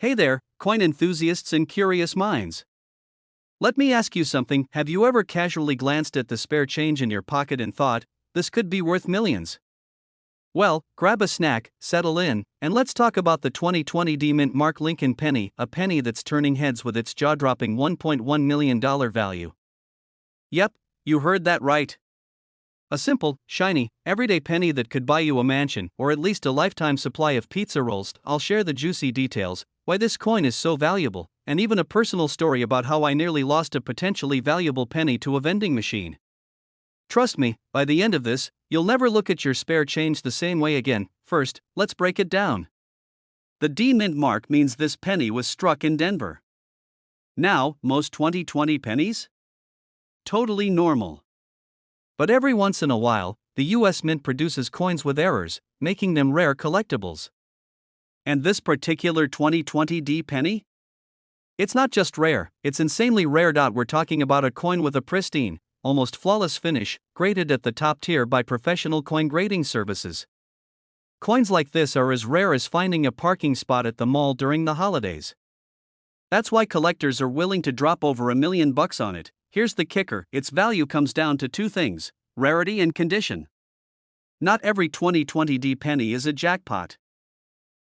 Hey there, coin enthusiasts and curious minds. Let me ask you something. Have you ever casually glanced at the spare change in your pocket and thought, this could be worth millions? Well, grab a snack, settle in, and let's talk about the 2020 D-Mint Mark Lincoln penny, a penny that's turning heads with its jaw-dropping $1.1 million value. Yep, you heard that right. A simple, shiny, everyday penny that could buy you a mansion or at least a lifetime supply of pizza rolls. I'll share the juicy details, why this coin is so valuable, and even a personal story about how I nearly lost a potentially valuable penny to a vending machine. Trust me, by the end of this, you'll never look at your spare change the same way again. First, let's break it down. The D-Mint mark means this penny was struck in Denver. Now, most 2020 pennies? Totally normal. But every once in a while, the US Mint produces coins with errors, making them rare collectibles. And this particular 2020 D penny? It's not just rare, it's insanely rare. We're talking about a coin with a pristine, almost flawless finish, graded at the top tier by professional coin grading services. Coins like this are as rare as finding a parking spot at the mall during the holidays. That's why collectors are willing to drop over $1 million on it. Here's the kicker, its value comes down to two things: rarity and condition. Not every 2020 D penny is a jackpot.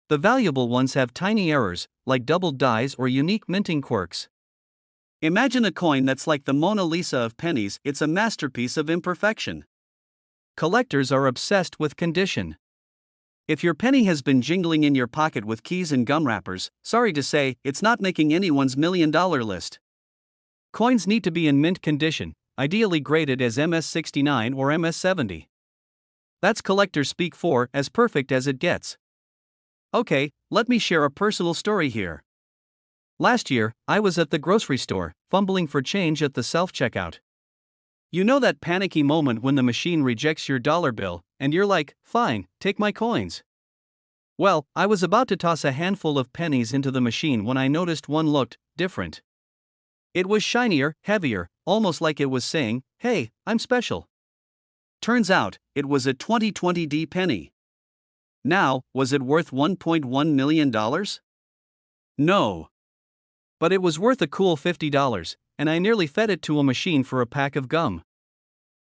The valuable ones have tiny errors, like doubled dies or unique minting quirks. Imagine a coin that's like the Mona Lisa of pennies. It's a masterpiece of imperfection. Collectors are obsessed with condition. If your penny has been jingling in your pocket with keys and gum wrappers, sorry to say, it's not making anyone's $1 million list. Coins need to be in mint condition, ideally graded as MS69 or MS70. That's collector speak for as perfect as it gets. Okay, let me share a personal story here. Last year, I was at the grocery store, fumbling for change at the self-checkout. You know that panicky moment when the machine rejects your dollar bill, and you're like, fine, take my coins. Well, I was about to toss a handful of pennies into the machine when I noticed one looked different. It was shinier, heavier, almost like it was saying, hey, I'm special. Turns out, it was a 2020 D penny. Now, was it worth $1.1 million? No. But it was worth a cool $50, and I nearly fed it to a machine for a pack of gum.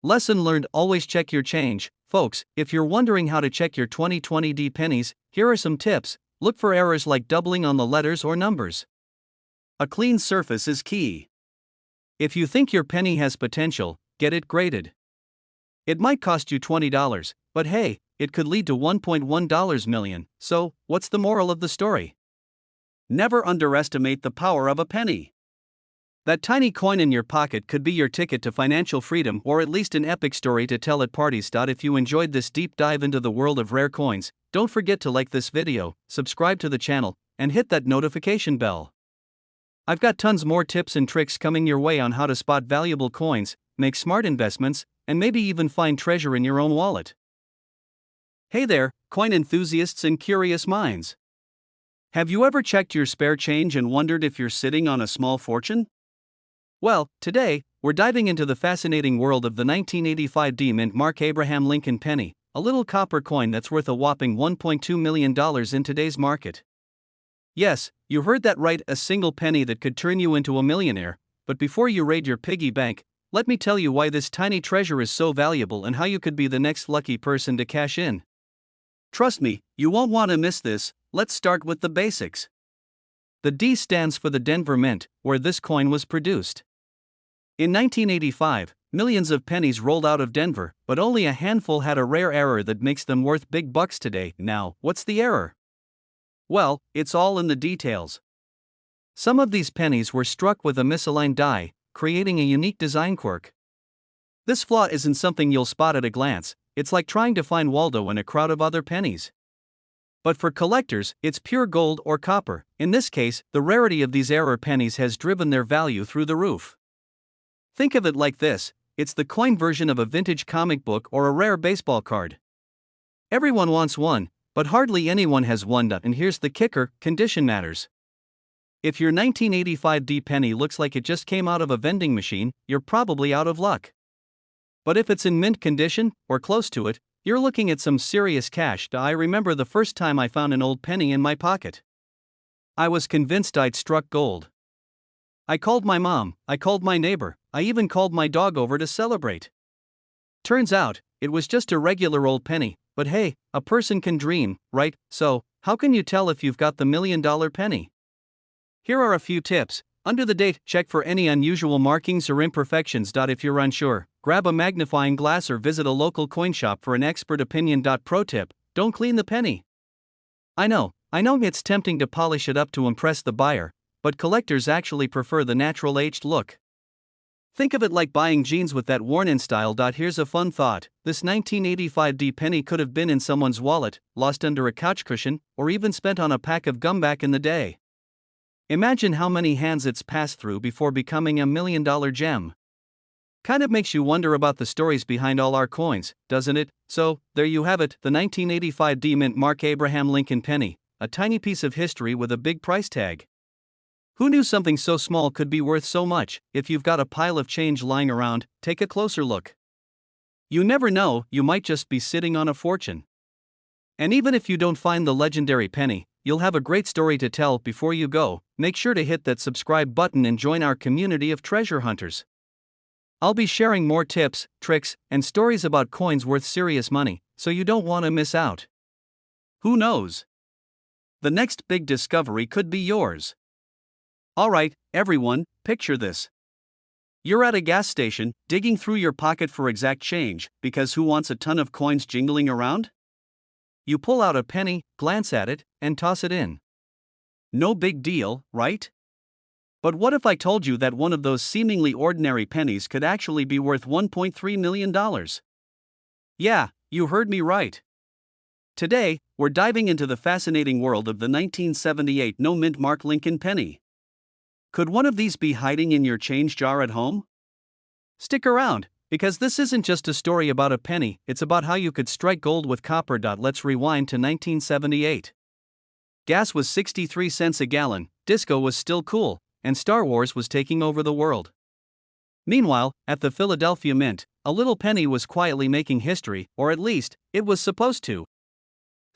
Lesson learned: always check your change. Folks, if you're wondering how to check your 2020 D pennies, here are some tips. Look for errors like doubling on the letters or numbers. A clean surface is key. If you think your penny has potential, get it graded. It might cost you $20, but hey, it could lead to $1.1 million, so what's the moral of the story? Never underestimate the power of a penny. That tiny coin in your pocket could be your ticket to financial freedom, or at least an epic story to tell at parties. If you enjoyed this deep dive into the world of rare coins, don't forget to like this video, subscribe to the channel, and hit that notification bell. I've got tons more tips and tricks coming your way on how to spot valuable coins, make smart investments, and maybe even find treasure in your own wallet. Hey there, coin enthusiasts and curious minds. Have you ever checked your spare change and wondered if you're sitting on a small fortune? Well, today, we're diving into the fascinating world of the 1985 D-Mint Mark Abraham Lincoln penny, a little copper coin that's worth a whopping $1.2 million in today's market. Yes, you heard that right, a single penny that could turn you into a millionaire. But before you raid your piggy bank, let me tell you why this tiny treasure is so valuable and how you could be the next lucky person to cash in. Trust me, you won't want to miss this. Let's start with the basics. The D stands for the Denver Mint, where this coin was produced. In 1985, millions of pennies rolled out of Denver, but only a handful had a rare error that makes them worth big bucks today. Now, what's the error? Well, it's all in the details. Some of these pennies were struck with a misaligned die, creating a unique design quirk. This flaw isn't something you'll spot at a glance, it's like trying to find Waldo in a crowd of other pennies. But for collectors, it's pure gold or copper. In this case, the rarity of these error pennies has driven their value through the roof. Think of it like this: it's the coin version of a vintage comic book or a rare baseball card. Everyone wants one, but hardly anyone has one. And here's the kicker: condition matters. If your 1985 D penny looks like it just came out of a vending machine, you're probably out of luck. But if it's in mint condition, or close to it, you're looking at some serious cash. I remember the first time I found an old penny in my pocket. I was convinced I'd struck gold. I called my mom, I called my neighbor, I even called my dog over to celebrate. Turns out, it was just a regular old penny, but hey, a person can dream, right? So, how can you tell if you've got the $1,000,000 penny? Here are a few tips. Under the date, check for any unusual markings or imperfections. If you're unsure, grab a magnifying glass or visit a local coin shop for an expert opinion. Pro tip: don't clean the penny. I know it's tempting to polish it up to impress the buyer, but collectors actually prefer the natural aged look. Think of it like buying jeans with that worn-in style. Here's a fun thought: this 1985 penny could have been in someone's wallet, lost under a couch cushion, or even spent on a pack of gum back in the day. Imagine how many hands it's passed through before becoming a $1,000,000 gem. Kind of makes you wonder about the stories behind all our coins, doesn't it? So, there you have it, the 1985 mint mark Abraham Lincoln penny, a tiny piece of history with a big price tag. Who knew something so small could be worth so much? If you've got a pile of change lying around, take a closer look. You never know, you might just be sitting on a fortune. And even if you don't find the legendary penny, you'll have a great story to tell. Before you go, make sure to hit that subscribe button and join our community of treasure hunters. I'll be sharing more tips, tricks, and stories about coins worth serious money, so you don't want to miss out. Who knows? The next big discovery could be yours. Alright, everyone, picture this. You're at a gas station, digging through your pocket for exact change, because who wants a ton of coins jingling around? You pull out a penny, glance at it, and toss it in. No big deal, right? But what if I told you that one of those seemingly ordinary pennies could actually be worth $1.3 million? Yeah, you heard me right. Today, we're diving into the fascinating world of the 1978 no-mint mark Lincoln penny. Could one of these be hiding in your change jar at home? Stick around, because this isn't just a story about a penny, it's about how you could strike gold with copper. Let's rewind to 1978. Gas was 63 cents a gallon, disco was still cool, and Star Wars was taking over the world. Meanwhile, at the Philadelphia Mint, a little penny was quietly making history, or at least, it was supposed to.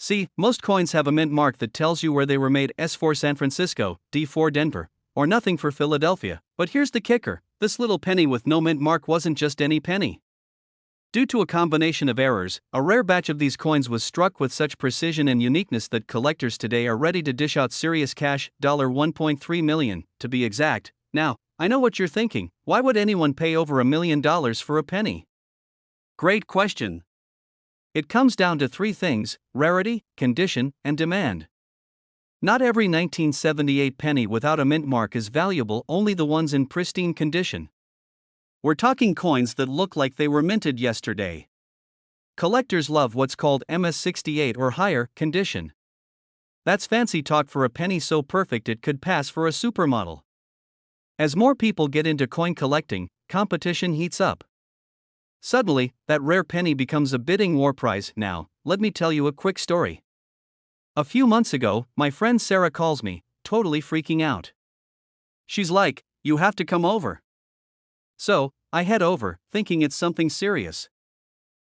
See, most coins have a mint mark that tells you where they were made: S for San Francisco, D for Denver, or nothing for Philadelphia. But here's the kicker: this little penny with no mint mark wasn't just any penny. Due to a combination of errors, a rare batch of these coins was struck with such precision and uniqueness that collectors today are ready to dish out serious cash, $1.3 million, to be exact. Now, I know what you're thinking: why would anyone pay over $1 million for a penny? Great question. It comes down to three things: rarity, condition, and demand. Not every 1978 penny without a mint mark is valuable, only the ones in pristine condition. We're talking coins that look like they were minted yesterday. Collectors love what's called MS68 or higher condition. That's fancy talk for a penny so perfect it could pass for a supermodel. As more people get into coin collecting, competition heats up. Suddenly, that rare penny becomes a bidding war prize. Now, let me tell you a quick story. A few months ago, my friend Sarah calls me, totally freaking out. She's like, "You have to come over." So, I head over, thinking it's something serious.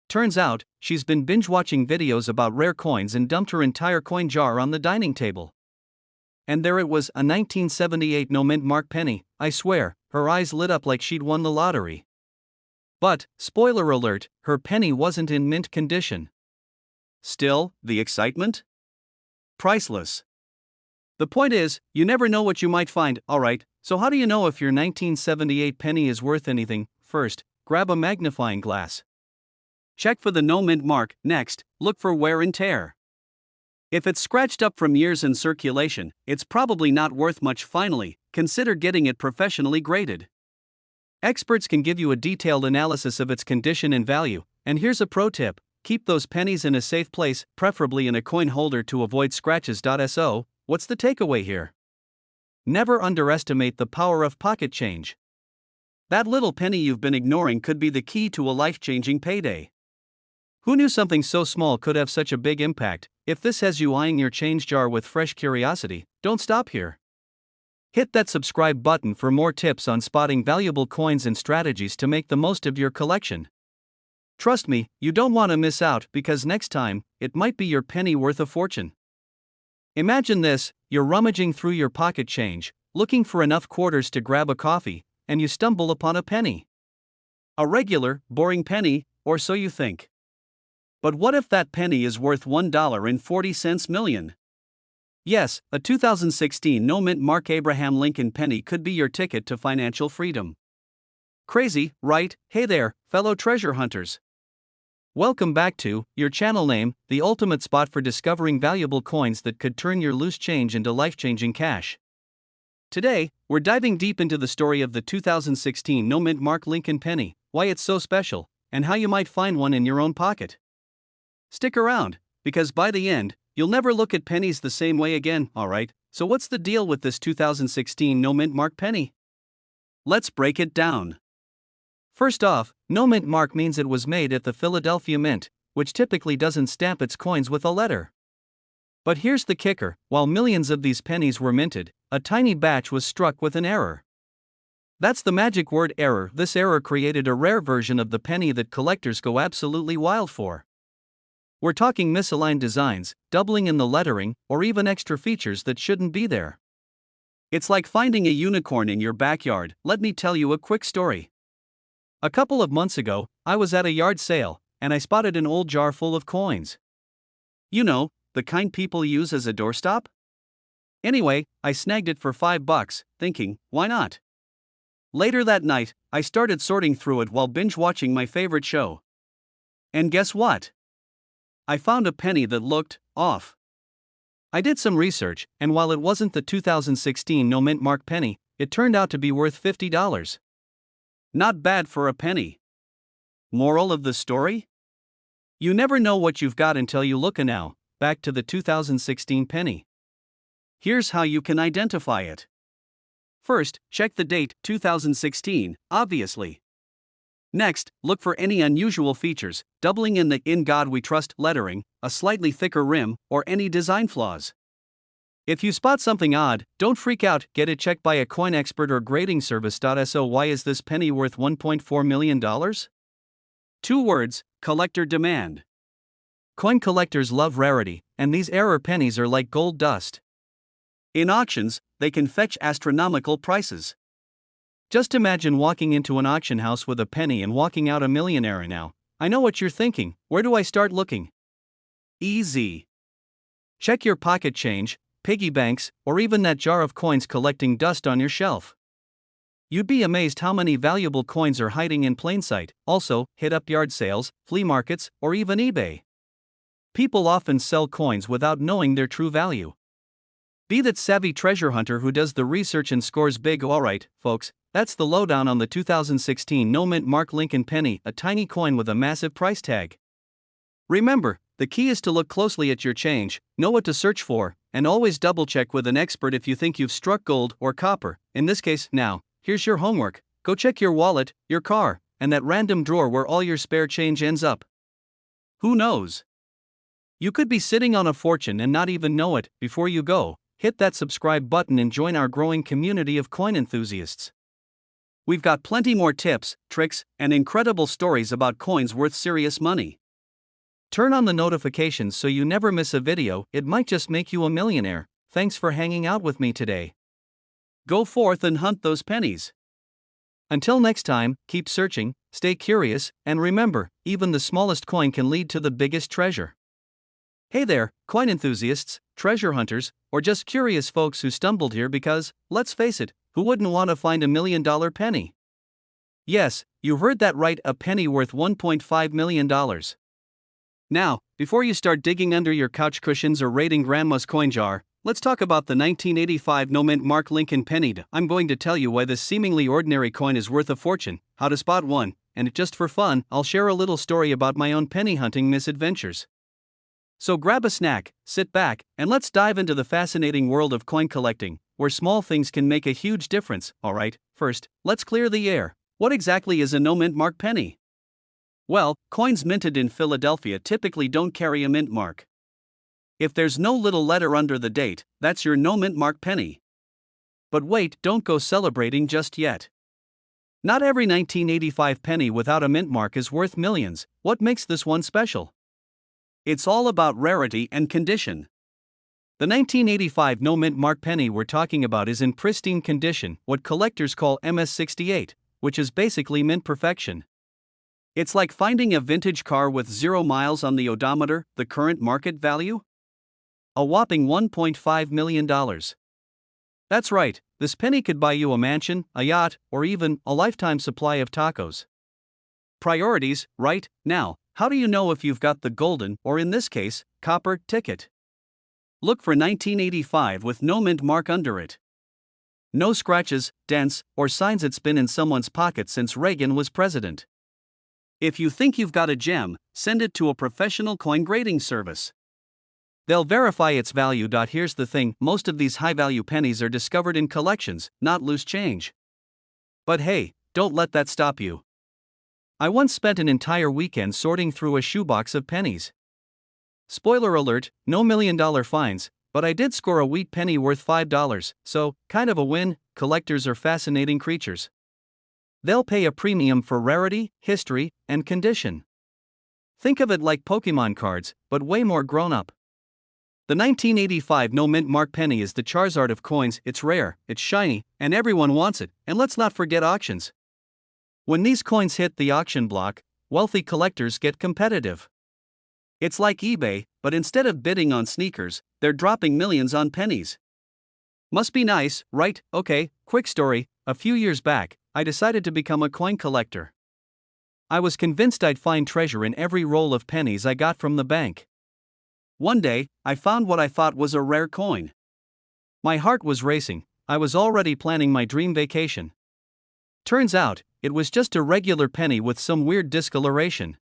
Turns out, she's been binge-watching videos about rare coins and dumped her entire coin jar on the dining table. And there it was, a 1978 no-mint mark penny. I swear, her eyes lit up like she'd won the lottery. But, spoiler alert, her penny wasn't in mint condition. Still, the excitement? Priceless. The point is, you never know what you might find. Alright, so how do you know if your 1978 penny is worth anything? First, grab a magnifying glass. Check for the no mint mark. Next, look for wear and tear. If it's scratched up from years in circulation, it's probably not worth much. Finally, consider getting it professionally graded. Experts can give you a detailed analysis of its condition and value, and here's a pro tip: keep those pennies in a safe place, preferably in a coin holder to avoid scratches. So, what's the takeaway here? Never underestimate the power of pocket change. That little penny you've been ignoring could be the key to a life-changing payday. Who knew something so small could have such a big impact? If this has you eyeing your change jar with fresh curiosity, don't stop here. Hit that subscribe button for more tips on spotting valuable coins and strategies to make the most of your collection. Trust me, you don't want to miss out, because next time, it might be your penny worth a fortune. Imagine this: you're rummaging through your pocket change, looking for enough quarters to grab a coffee, and you stumble upon a penny. A regular, boring penny, or so you think. But what if that penny is worth $1.40 million? Yes, a 2016 no-mint Mark Abraham Lincoln penny could be your ticket to financial freedom. Crazy, right? Hey there, fellow treasure hunters. Welcome back to your channel name, the ultimate spot for discovering valuable coins that could turn your loose change into life-changing cash. Today, we're diving deep into the story of the 2016 no-mint Mark Lincoln penny, why it's so special, and how you might find one in your own pocket. Stick around, because by the end, you'll never look at pennies the same way again, alright? So what's the deal with this 2016 no-mint Mark penny? Let's break it down. First off, no-mint Mark means it was made at the Philadelphia Mint, which typically doesn't stamp its coins with a letter. But here's the kicker, while millions of these pennies were minted, a tiny batch was struck with an error. That's the magic word, error. This error created a rare version of the penny that collectors go absolutely wild for. We're talking misaligned designs, doubling in the lettering, or even extra features that shouldn't be there. It's like finding a unicorn in your backyard. Let me tell you a quick story. A couple of months ago, I was at a yard sale, and I spotted an old jar full of coins. You know, the kind people use as a doorstop? Anyway, I snagged it for $5, thinking, why not? Later that night, I started sorting through it while binge-watching my favorite show. And guess what? I found a penny that looked off. I did some research, and while it wasn't the 2016 no-mint Mark penny, it turned out to be worth $50. Not bad for a penny. Moral of the story? You never know what you've got until you look. Now, back to the 2016 penny. Here's how you can identify it. First, check the date, 2016, obviously. Next, look for any unusual features, doubling in the "In God We Trust" lettering, a slightly thicker rim, or any design flaws. If you spot something odd, don't freak out, get it checked by a coin expert or grading service. So why is this penny worth $1.4 million? 2 words, collector demand. Coin collectors love rarity, and these error pennies are like gold dust. In auctions, they can fetch astronomical prices. Just imagine walking into an auction house with a penny and walking out a millionaire. Now, I know what you're thinking, where do I start looking? Easy. Check your pocket change, piggy banks, or even that jar of coins collecting dust on your shelf. You'd be amazed how many valuable coins are hiding in plain sight. Also, hit up yard sales, flea markets, or even eBay. People often sell coins without knowing their true value. Be that savvy treasure hunter who does the research and scores big. Alright, folks, that's the lowdown on the 2016 no-mint Mark Lincoln penny, a tiny coin with a massive price tag. Remember, the key is to look closely at your change, know what to search for, and always double-check with an expert if you think you've struck gold or copper. In this case, now, here's your homework. Go check your wallet, your car, and that random drawer where all your spare change ends up. Who knows? You could be sitting on a fortune and not even know it. Before you go, hit that subscribe button and join our growing community of coin enthusiasts. We've got plenty more tips, tricks, and incredible stories about coins worth serious money. Turn on the notifications so you never miss a video. It might just make you a millionaire. Thanks for hanging out with me today. Go forth and hunt those pennies. Until next time, keep searching, stay curious, and remember, even the smallest coin can lead to the biggest treasure. Hey there, coin enthusiasts, treasure hunters, or just curious folks who stumbled here because, let's face it, who wouldn't want to find $1 million penny? Yes, you heard that right, a penny worth $1.5 million. Now, before you start digging under your couch cushions or raiding grandma's coin jar, let's talk about the 1985 no-mint Mark Lincoln penny. I'm going to tell you why this seemingly ordinary coin is worth a fortune, how to spot one, and just for fun, I'll share a little story about my own penny hunting misadventures. So grab a snack, sit back, and let's dive into the fascinating world of coin collecting, where small things can make a huge difference. Alright, first, let's clear the air. What exactly is a no-mint Mark penny? Well, coins minted in Philadelphia typically don't carry a mint mark. If there's no little letter under the date, that's your no-mint Mark penny. But wait, don't go celebrating just yet. Not every 1985 penny without a mint mark is worth millions. What makes this one special? It's all about rarity and condition. The 1985 no mint mark penny we're talking about is in pristine condition, what collectors call MS68, which is basically mint perfection. It's like finding a vintage car with 0 miles on the odometer. The current market value? A whopping $1.5 million. That's right, this penny could buy you a mansion, a yacht, or even a lifetime supply of tacos. Priorities, right? Now, how do you know if you've got the golden, or in this case, copper, ticket? Look for 1985 with no mint mark under it. No scratches, dents, or signs it's been in someone's pocket since Reagan was president. If you think you've got a gem, send it to a professional coin grading service. They'll verify its value. Here's the thing, most of these high-value pennies are discovered in collections, not loose change. But hey, don't let that stop you. I once spent an entire weekend sorting through a shoebox of pennies. Spoiler alert, no million-dollar finds, but I did score a wheat penny worth $5, so, kind of a win. Collectors are fascinating creatures. They'll pay a premium for rarity, history, and condition. Think of it like Pokemon cards, but way more grown-up. The 1985 no mint mark penny is the Charizard of coins. It's rare, it's shiny, and everyone wants it. And let's not forget auctions. When these coins hit the auction block, wealthy collectors get competitive. It's like eBay, but instead of bidding on sneakers, they're dropping millions on pennies. Must be nice, right? Okay, quick story. A few years back, I decided to become a coin collector. I was convinced I'd find treasure in every roll of pennies I got from the bank. One day, I found what I thought was a rare coin. My heart was racing. I was already planning my dream vacation. Turns out, it was just a regular penny with some weird discoloration.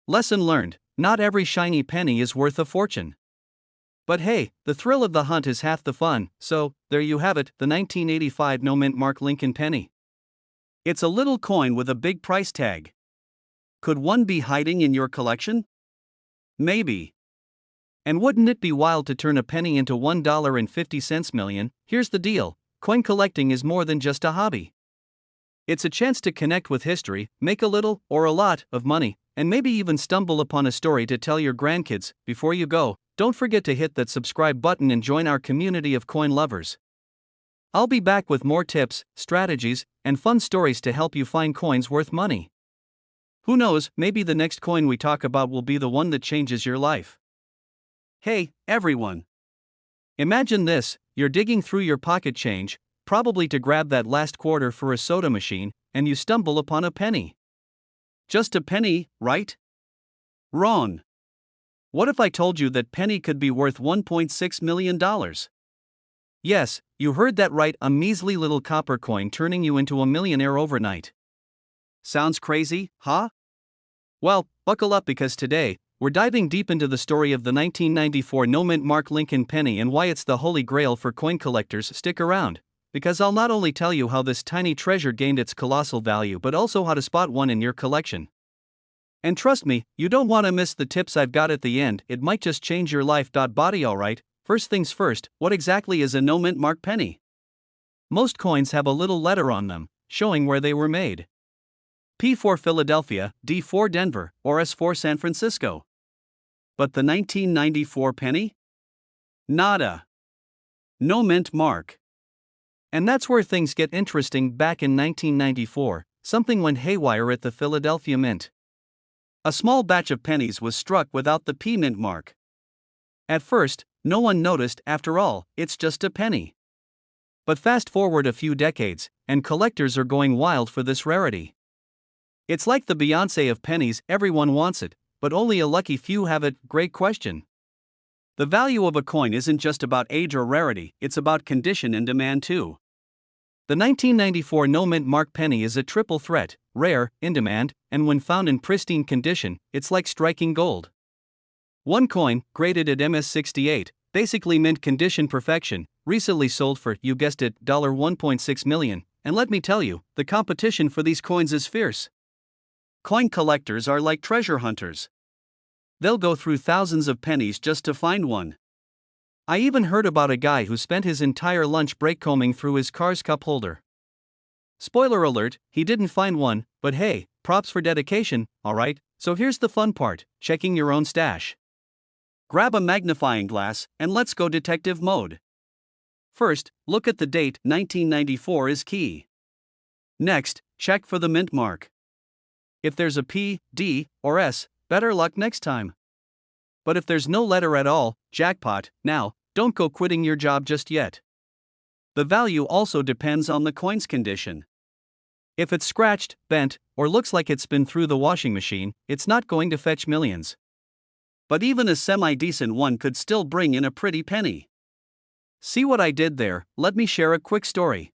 Lesson learned, not every shiny penny is worth a fortune. But hey, the thrill of the hunt is half the fun, so, there you have it, the 1985 no mint mark Lincoln penny. It's a little coin with a big price tag. Could one be hiding in your collection? Maybe. And wouldn't it be wild to turn a penny into $1.50 million? Here's the deal, coin collecting is more than just a hobby. It's a chance to connect with history, make a little, or a lot, of money, and maybe even stumble upon a story to tell your grandkids. Before you go, don't forget to hit that subscribe button and join our community of coin lovers. I'll be back with more tips, strategies, and fun stories to help you find coins worth money. Who knows, maybe the next coin we talk about will be the one that changes your life. Hey, everyone. Imagine this, you're digging through your pocket change, probably to grab that last quarter for a soda machine, and you stumble upon a penny. Just a penny, right? Wrong. What if I told you that penny could be worth $1.6 million? Yes, you heard that right, a measly little copper coin turning you into a millionaire overnight. Sounds crazy, huh? Well, buckle up because today, we're diving deep into the story of the 1994 no mint mark Lincoln penny and why it's the holy grail for coin collectors. Stick around, because I'll not only tell you how this tiny treasure gained its colossal value but also how to spot one in your collection. And trust me, you don't want to miss the tips I've got at the end, it might just change your life. Body alright, first things first, what exactly is a no mint mark penny? Most coins have a little letter on them, showing where they were made. P for Philadelphia, D for Denver, or S for San Francisco. But the 1994 penny? Nada. No mint mark. And that's where things get interesting. Back in 1994, something went haywire at the Philadelphia Mint. A small batch of pennies was struck without the P mint mark. At first, no one noticed. After all, it's just a penny. But fast forward a few decades, and collectors are going wild for this rarity. It's like the Beyoncé of pennies, everyone wants it, but only a lucky few have it. Great question. The value of a coin isn't just about age or rarity, it's about condition and demand too. The 1994 no mint mark penny is a triple threat: rare, in demand, and when found in pristine condition, it's like striking gold. One coin, graded at MS68, basically mint condition perfection, recently sold for, you guessed it, $1.6 million, and let me tell you, the competition for these coins is fierce. Coin collectors are like treasure hunters. They'll go through thousands of pennies just to find one. I even heard about a guy who spent his entire lunch break combing through his car's cup holder. Spoiler alert, he didn't find one, but hey, props for dedication, alright? So here's the fun part, checking your own stash. Grab a magnifying glass and let's go detective mode. First, look at the date. 1994 is key. Next, check for the mint mark. If there's a P, D, or S, better luck next time. But if there's no letter at all, jackpot. Now, don't go quitting your job just yet. The value also depends on the coin's condition. If it's scratched, bent, or looks like it's been through the washing machine, it's not going to fetch millions. But even a semi-decent one could still bring in a pretty penny. See what I did there? Let me share a quick story.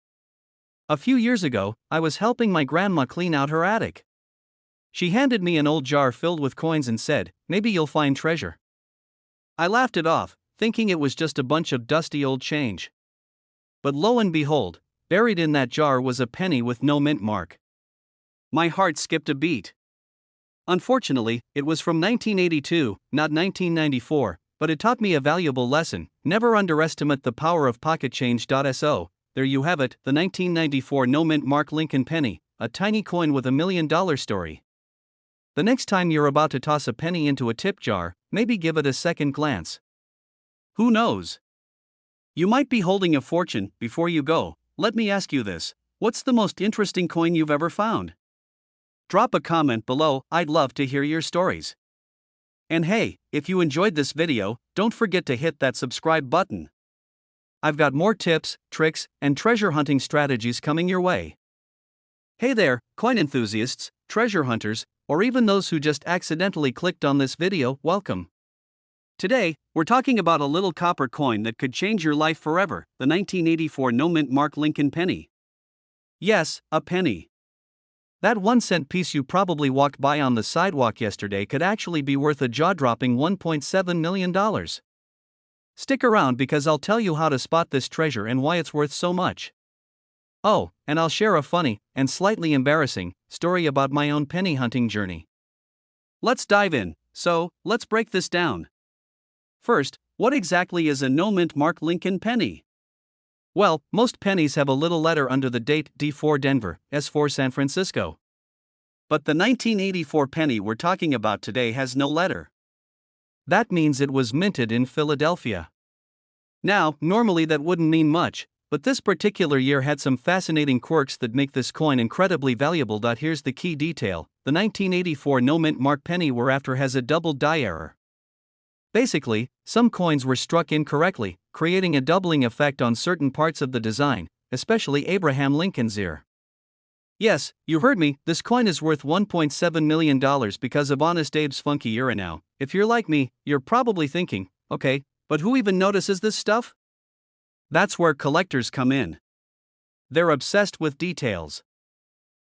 A few years ago, I was helping my grandma clean out her attic. She handed me an old jar filled with coins and said, "Maybe you'll find treasure." I laughed it off, thinking it was just a bunch of dusty old change. But lo and behold, buried in that jar was a penny with no mint mark. My heart skipped a beat. Unfortunately, it was from 1982, not 1994, but it taught me a valuable lesson: never underestimate the power of pocket change. So, there you have it, the 1994 no mint mark Lincoln penny, a tiny coin with $1 million story. The next time you're about to toss a penny into a tip jar, maybe give it a second glance. Who knows? You might be holding a fortune. Before you go, let me ask you this: what's the most interesting coin you've ever found? Drop a comment below, I'd love to hear your stories. And hey, if you enjoyed this video, don't forget to hit that subscribe button. I've got more tips, tricks, and treasure hunting strategies coming your way. Hey there, coin enthusiasts, treasure hunters, or even those who just accidentally clicked on this video, welcome. Today, we're talking about a little copper coin that could change your life forever, the 1984 no mint mark Lincoln penny. Yes, a penny. That 1-cent piece you probably walked by on the sidewalk yesterday could actually be worth a jaw-dropping $1.7 million. Stick around because I'll tell you how to spot this treasure and why it's worth so much. Oh, and I'll share a funny, and slightly embarrassing, story about my own penny hunting journey. Let's dive in. So, let's break this down. First, what exactly is a no mint mark Lincoln penny? Well, most pennies have a little letter under the date: D for Denver, S for San Francisco. But the 1984 penny we're talking about today has no letter. That means it was minted in Philadelphia. Now, normally that wouldn't mean much, but this particular year had some fascinating quirks that make this coin incredibly valuable. Here's the key detail: the 1984 no mint mark penny we're after has a double die error. Basically, some coins were struck incorrectly, creating a doubling effect on certain parts of the design, especially Abraham Lincoln's ear. Yes, you heard me, this coin is worth $1.7 million because of Honest Abe's funky era. Now, if you're like me, you're probably thinking, okay, but who even notices this stuff? That's where collectors come in. They're obsessed with details.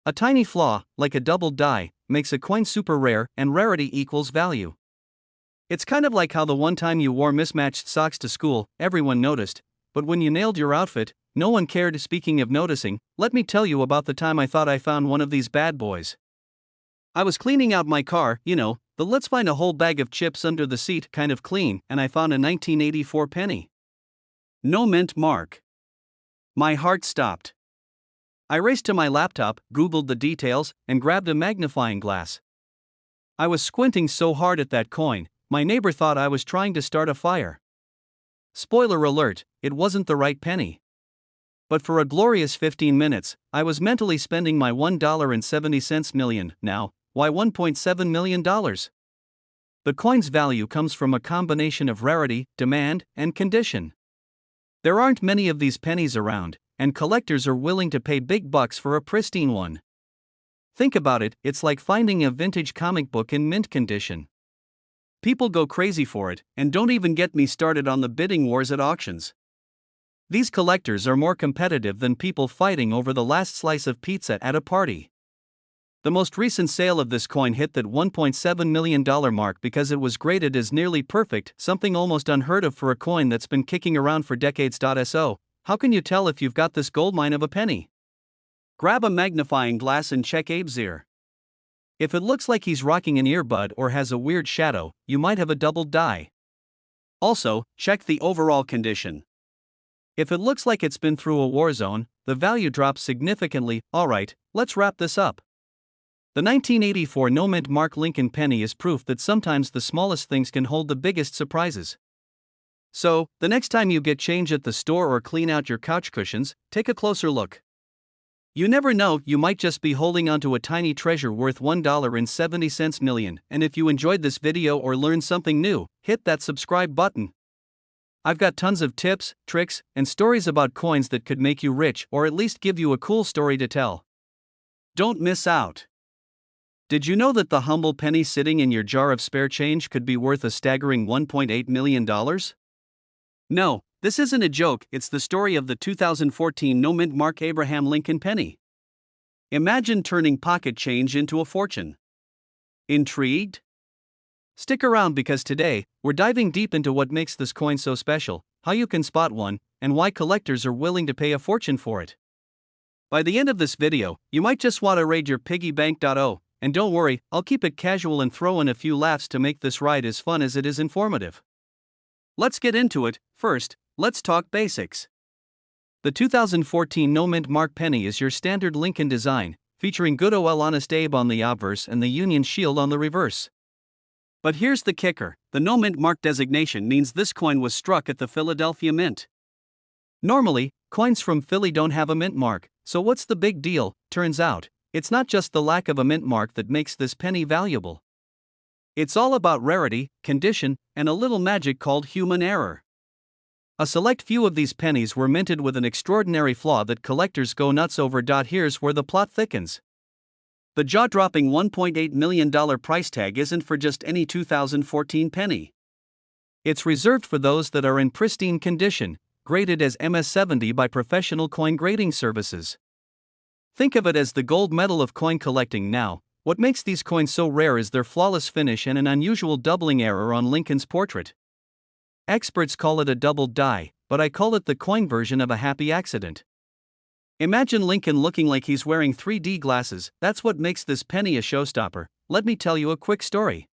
A tiny flaw, like a double die, makes a coin super rare, and rarity equals value. It's kind of like how the one time you wore mismatched socks to school, everyone noticed, but when you nailed your outfit, no one cared. Speaking of noticing, let me tell you about the time I thought I found one of these bad boys. I was cleaning out my car, the let's find a whole bag of chips under the seat kind of clean, and I found a 1984 penny. No mint mark. My heart stopped. I raced to my laptop, Googled the details, and grabbed a magnifying glass. I was squinting so hard at that coin, my neighbor thought I was trying to start a fire. Spoiler alert, it wasn't the right penny. But for a glorious 15 minutes, I was mentally spending my $1.70 million. Now, why $1.7 million? The coin's value comes from a combination of rarity, demand, and condition. There aren't many of these pennies around, and collectors are willing to pay big bucks for a pristine one. Think about it, it's like finding a vintage comic book in mint condition. People go crazy for it, and don't even get me started on the bidding wars at auctions. These collectors are more competitive than people fighting over the last slice of pizza at a party. The most recent sale of this coin hit that $1.7 million mark because it was graded as nearly perfect, something almost unheard of for a coin that's been kicking around for decades. So, how can you tell if you've got this goldmine of a penny? Grab a magnifying glass and check Abe's ear. If it looks like he's rocking an earbud or has a weird shadow, you might have a double die. Also, check the overall condition. If it looks like it's been through a war zone, the value drops significantly. Alright, let's wrap this up. The 1984 no-mint mark Lincoln penny is proof that sometimes the smallest things can hold the biggest surprises. So, the next time you get change at the store or clean out your couch cushions, take a closer look. You never know, you might just be holding onto a tiny treasure worth $1.70 million. And if you enjoyed this video or learned something new, hit that subscribe button. I've got tons of tips, tricks, and stories about coins that could make you rich or at least give you a cool story to tell. Don't miss out. Did you know that the humble penny sitting in your jar of spare change could be worth a staggering $1.8 million? No, this isn't a joke, it's the story of the 2014 no-mint mark Abraham Lincoln penny. Imagine turning pocket change into a fortune. Intrigued? Stick around because today, we're diving deep into what makes this coin so special, how you can spot one, and why collectors are willing to pay a fortune for it. By the end of this video, you might just want to raid your piggy bank.o, and don't worry, I'll keep it casual and throw in a few laughs to make this ride as fun as it is informative. Let's get into it. First, let's talk basics. The 2014 no-mint mark penny is your standard Lincoln design, featuring good ol' Honest Abe on the obverse and the Union Shield on the reverse. But here's the kicker, the no-mint mark designation means this coin was struck at the Philadelphia Mint. Normally, coins from Philly don't have a mint mark, so what's the big deal? Turns out, it's not just the lack of a mint mark that makes this penny valuable. It's all about rarity, condition, and a little magic called human error. A select few of these pennies were minted with an extraordinary flaw that collectors go nuts over. Here's where the plot thickens. The jaw-dropping $1.8 million price tag isn't for just any 2014 penny. It's reserved for those that are in pristine condition, graded as MS-70 by professional coin grading services. Think of it as the gold medal of coin collecting now. What makes these coins so rare is their flawless finish and an unusual doubling error on Lincoln's portrait. Experts call it a doubled die, but I call it the coin version of a happy accident. Imagine Lincoln looking like he's wearing 3D glasses. That's what makes this penny a showstopper. Let me tell you a quick story.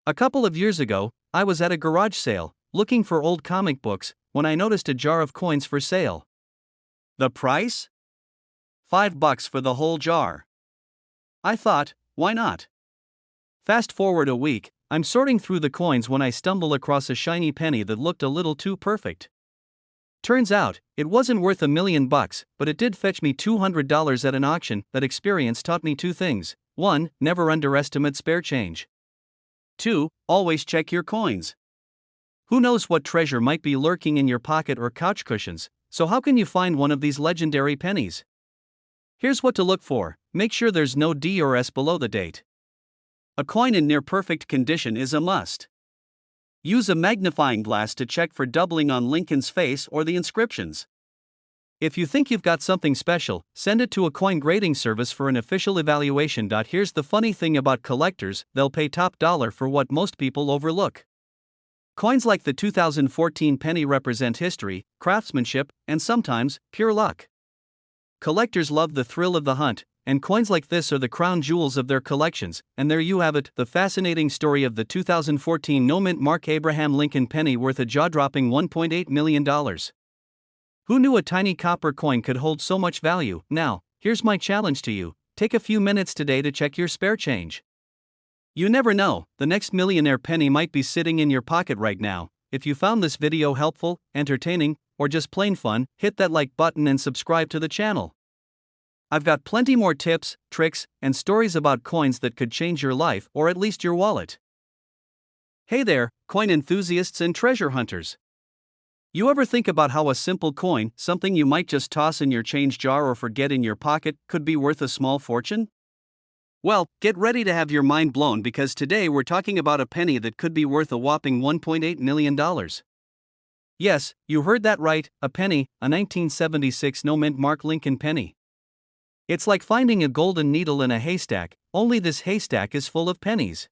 A couple of years ago, I was at a garage sale, looking for old comic books, when I noticed a jar of coins for sale. The price? $5 for the whole jar. I thought, why not? Fast forward a week, I'm sorting through the coins when I stumble across a shiny penny that looked a little too perfect. Turns out, it wasn't worth $1 million, but it did fetch me $200 at an auction. That experience taught me two things. 1. Never underestimate spare change. 2. Always check your coins. Who knows what treasure might be lurking in your pocket or couch cushions, so how can you find one of these legendary pennies? Here's what to look for. Make sure there's no D or S below the date. A coin in near-perfect condition is a must. Use a magnifying glass to check for doubling on Lincoln's face or the inscriptions. If you think you've got something special, send it to a coin grading service for an official evaluation. Here's the funny thing about collectors, they'll pay top dollar for what most people overlook. Coins like the 2014 penny represent history, craftsmanship, and sometimes, pure luck. Collectors love the thrill of the hunt, and coins like this are the crown jewels of their collections. And there you have it, the fascinating story of the 2014 no-mint mark Abraham Lincoln penny worth a jaw-dropping $1.8 million. Who knew a tiny copper coin could hold so much value? Now, here's my challenge to you. Take a few minutes today to check your spare change. You never know, the next millionaire penny might be sitting in your pocket right now. If you found this video helpful, entertaining, or just plain fun, hit that like button and subscribe to the channel. I've got plenty more tips, tricks, and stories about coins that could change your life or at least your wallet. Hey there, coin enthusiasts and treasure hunters. You ever think about how a simple coin, something you might just toss in your change jar or forget in your pocket, could be worth a small fortune? Well, get ready to have your mind blown because today we're talking about a penny that could be worth a whopping $1.8 million. Yes, you heard that right, a penny, a 1976 no-mint mark Lincoln penny. It's like finding a golden needle in a haystack, only this haystack is full of pennies.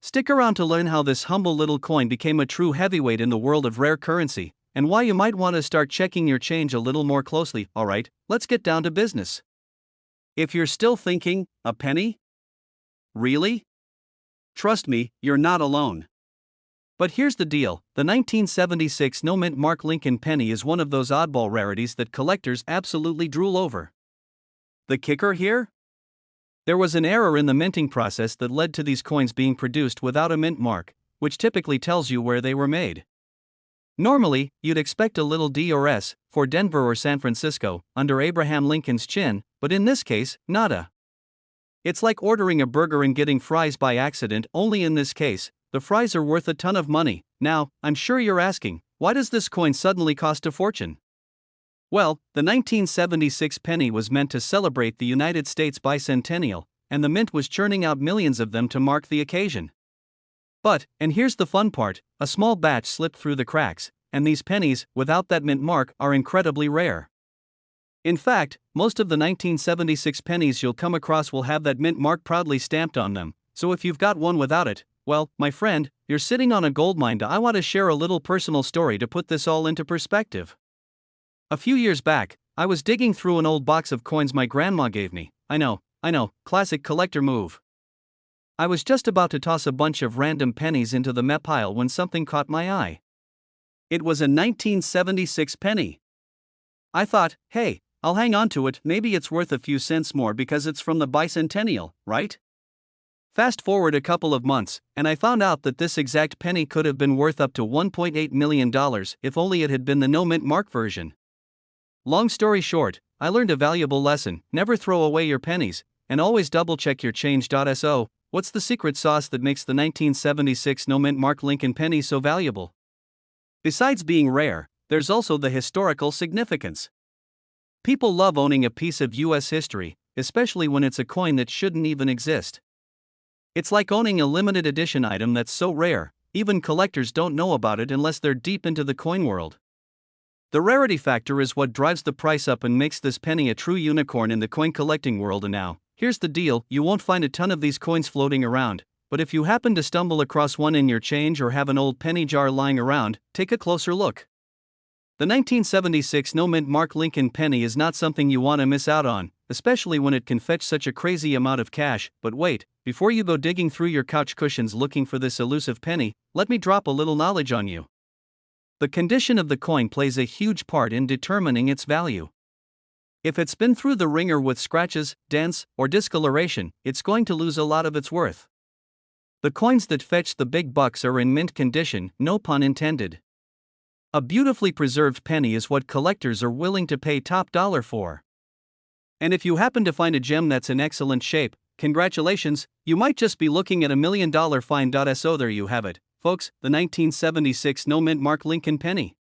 Stick around to learn how this humble little coin became a true heavyweight in the world of rare currency, and why you might want to start checking your change a little more closely. Alright, let's get down to business. If you're still thinking, a penny? Really? Trust me, you're not alone. But here's the deal, the 1976 no-mint mark Lincoln penny is one of those oddball rarities that collectors absolutely drool over. The kicker here? There was an error in the minting process that led to these coins being produced without a mint mark, which typically tells you where they were made. Normally, you'd expect a little D or S, for Denver or San Francisco, under Abraham Lincoln's chin, but in this case, nada. It's like ordering a burger and getting fries by accident, only in this case, the fries are worth a ton of money. Now, I'm sure you're asking, why does this coin suddenly cost a fortune? Well, the 1976 penny was meant to celebrate the United States bicentennial, and the mint was churning out millions of them to mark the occasion. But, and here's the fun part, a small batch slipped through the cracks, and these pennies, without that mint mark, are incredibly rare. In fact, most of the 1976 pennies you'll come across will have that mint mark proudly stamped on them, so if you've got one without it, well, my friend, you're sitting on a goldmine. I want to share a little personal story to put this all into perspective. A few years back, I was digging through an old box of coins my grandma gave me. I know, classic collector move. I was just about to toss a bunch of random pennies into the meh pile when something caught my eye. It was a 1976 penny. I thought, hey, I'll hang on to it, maybe it's worth a few cents more because it's from the bicentennial, right? Fast forward a couple of months, and I found out that this exact penny could have been worth up to $1.8 million if only it had been the no mint mark version. Long story short, I learned a valuable lesson: never throw away your pennies, and always double check your change.so. What's the secret sauce that makes the 1976 no mint mark Lincoln penny so valuable? Besides being rare, there's also the historical significance. People love owning a piece of US history, especially when it's a coin that shouldn't even exist. It's like owning a limited edition item that's so rare, even collectors don't know about it unless they're deep into the coin world. The rarity factor is what drives the price up and makes this penny a true unicorn in the coin collecting world. And now, here's the deal: you won't find a ton of these coins floating around, but if you happen to stumble across one in your change or have an old penny jar lying around, take a closer look. The 1976 no mint mark Lincoln penny is not something you want to miss out on, especially when it can fetch such a crazy amount of cash. But wait, before you go digging through your couch cushions looking for this elusive penny, let me drop a little knowledge on you. The condition of the coin plays a huge part in determining its value. If it's been through the ringer with scratches, dents, or discoloration, it's going to lose a lot of its worth. The coins that fetch the big bucks are in mint condition, no pun intended. A beautifully preserved penny is what collectors are willing to pay top dollar for. And if you happen to find a gem that's in excellent shape, congratulations, you might just be looking at $1 million find. So there you have it, folks, the 1976 no mint mark Lincoln penny.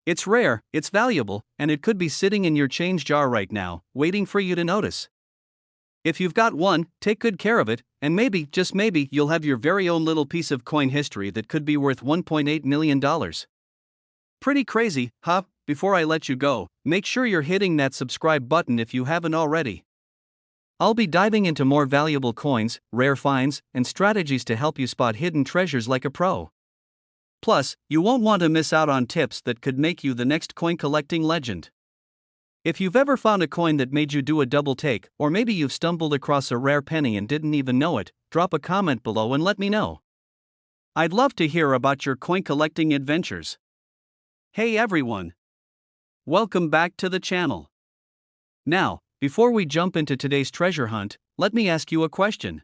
It's rare, it's valuable, and it could be sitting in your change jar right now, waiting for you to notice. If you've got one, take good care of it, and maybe, just maybe, you'll have your very own little piece of coin history that could be worth $1.8 million. Pretty crazy, huh? Before I let you go, make sure you're hitting that subscribe button if you haven't already. I'll be diving into more valuable coins, rare finds, and strategies to help you spot hidden treasures like a pro. Plus, you won't want to miss out on tips that could make you the next coin collecting legend. If you've ever found a coin that made you do a double take, or maybe you've stumbled across a rare penny and didn't even know it, drop a comment below and let me know. I'd love to hear about your coin collecting adventures. Hey everyone! Welcome back to the channel. Now, before we jump into today's treasure hunt, let me ask you a question.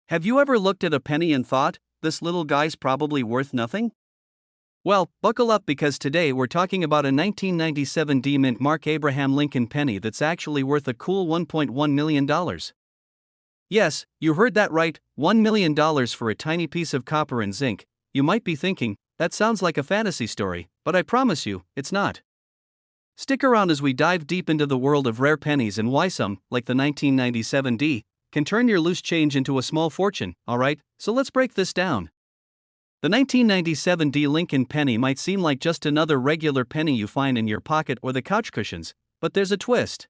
Have you ever looked at a penny and thought, this little guy's probably worth nothing? Well, buckle up because today we're talking about a 1997 D mint mark Abraham Lincoln penny that's actually worth a cool $1.1 million. Yes, you heard that right, $1 million for a tiny piece of copper and zinc. You might be thinking, that sounds like a fantasy story, but I promise you, it's not. Stick around as we dive deep into the world of rare pennies and why some, like the 1997 D, can turn your loose change into a small fortune. Alright, so let's break this down. The 1997 D Lincoln penny might seem like just another regular penny you find in your pocket or the couch cushions, but there's a twist.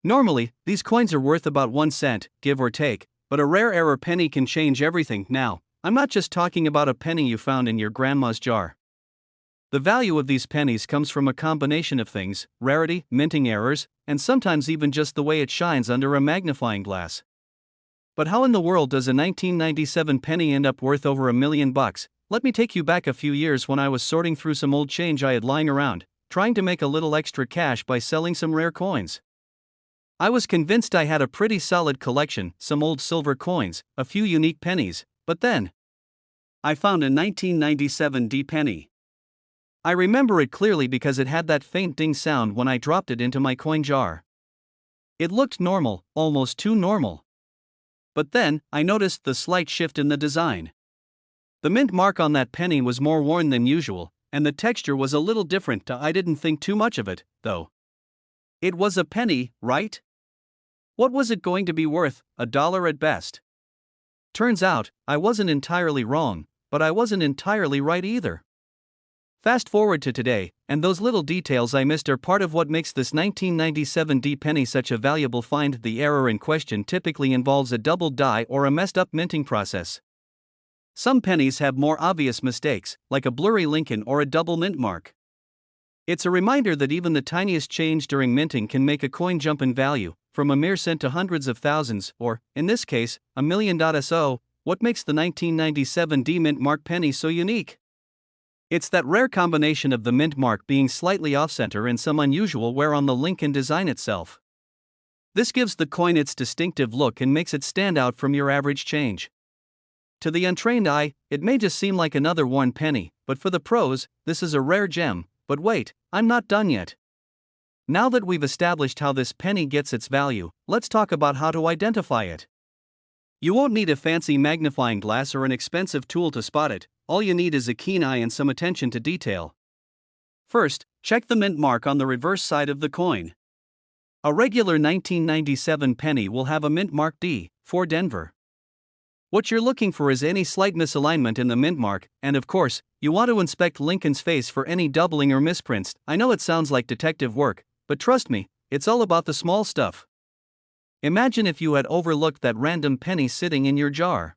Normally, these coins are worth about 1 cent, give or take, but a rare error penny can change everything. Now, I'm not just talking about a penny you found in your grandma's jar. The value of these pennies comes from a combination of things: rarity, minting errors, and sometimes even just the way it shines under a magnifying glass. But how in the world does a 1997 penny end up worth over $1 million? Let me take you back a few years when I was sorting through some old change I had lying around, trying to make a little extra cash by selling some rare coins. I was convinced I had a pretty solid collection, some old silver coins, a few unique pennies, but then I found a 1997 D penny. I remember it clearly because it had that faint ding sound when I dropped it into my coin jar. It looked normal, almost too normal. But then, I noticed the slight shift in the design. The mint mark on that penny was more worn than usual, and the texture was a little different. I didn't think too much of it, though. It was a penny, right? What was it going to be worth? $1 at best. Turns out, I wasn't entirely wrong, but I wasn't entirely right either. Fast forward to today, and those little details I missed are part of what makes this 1997 D penny such a valuable find. The error in question typically involves a double die or a messed up minting process. Some pennies have more obvious mistakes, like a blurry Lincoln or a double mint mark. It's a reminder that even the tiniest change during minting can make a coin jump in value, from a mere cent to hundreds of thousands, or, in this case, $1 million. So, what makes the 1997 D mint mark penny so unique? It's that rare combination of the mint mark being slightly off-center and some unusual wear on the Lincoln design itself. This gives the coin its distinctive look and makes it stand out from your average change. To the untrained eye, it may just seem like another worn penny, but for the pros, this is a rare gem. But wait, I'm not done yet. Now that we've established how this penny gets its value, let's talk about how to identify it. You won't need a fancy magnifying glass or an expensive tool to spot it. All you need is a keen eye and some attention to detail. First, check the mint mark on the reverse side of the coin. A regular 1997 penny will have a mint mark D, for Denver. What you're looking for is any slight misalignment in the mint mark, and of course, you want to inspect Lincoln's face for any doubling or misprints. I know it sounds like detective work, but trust me, it's all about the small stuff. Imagine if you had overlooked that random penny sitting in your jar.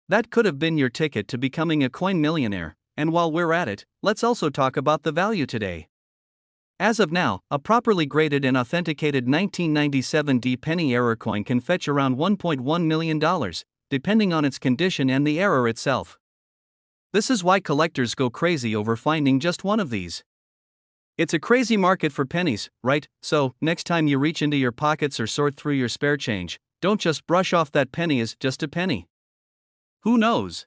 That could have been your ticket to becoming a coin millionaire, and while we're at it, let's also talk about the value today. As of now, a properly graded and authenticated 1997 D penny error coin can fetch around $1.1 million, depending on its condition and the error itself. This is why collectors go crazy over finding just one of these. It's a crazy market for pennies, right? So, next time you reach into your pockets or sort through your spare change, don't just brush off that penny as just a penny. Who knows?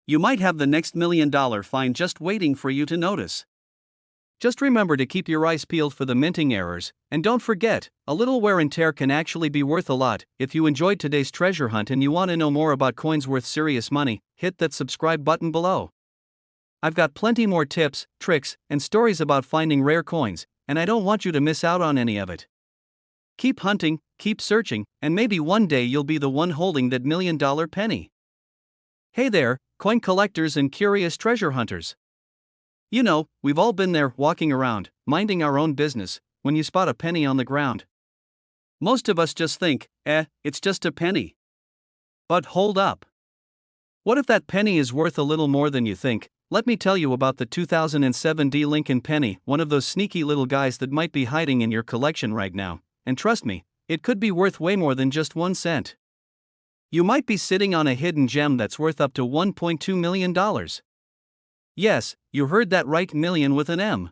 You might have the next $1 million find just waiting for you to notice. Just remember to keep your eyes peeled for the minting errors, and don't forget, a little wear and tear can actually be worth a lot. If you enjoyed today's treasure hunt and you want to know more about coins worth serious money, hit that subscribe button below. I've got plenty more tips, tricks, and stories about finding rare coins, and I don't want you to miss out on any of it. Keep hunting, keep searching, and maybe one day you'll be the one holding that $1 million penny. Hey there, coin collectors and curious treasure hunters. You know, we've all been there, walking around, minding our own business, when you spot a penny on the ground. Most of us just think, it's just a penny. But hold up. What if that penny is worth a little more than you think? Let me tell you about the 2007 D Lincoln penny, one of those sneaky little guys that might be hiding in your collection right now, and trust me, it could be worth way more than just 1 cent. You might be sitting on a hidden gem that's worth up to $1.2 million. Yes, you heard that right, million with an M.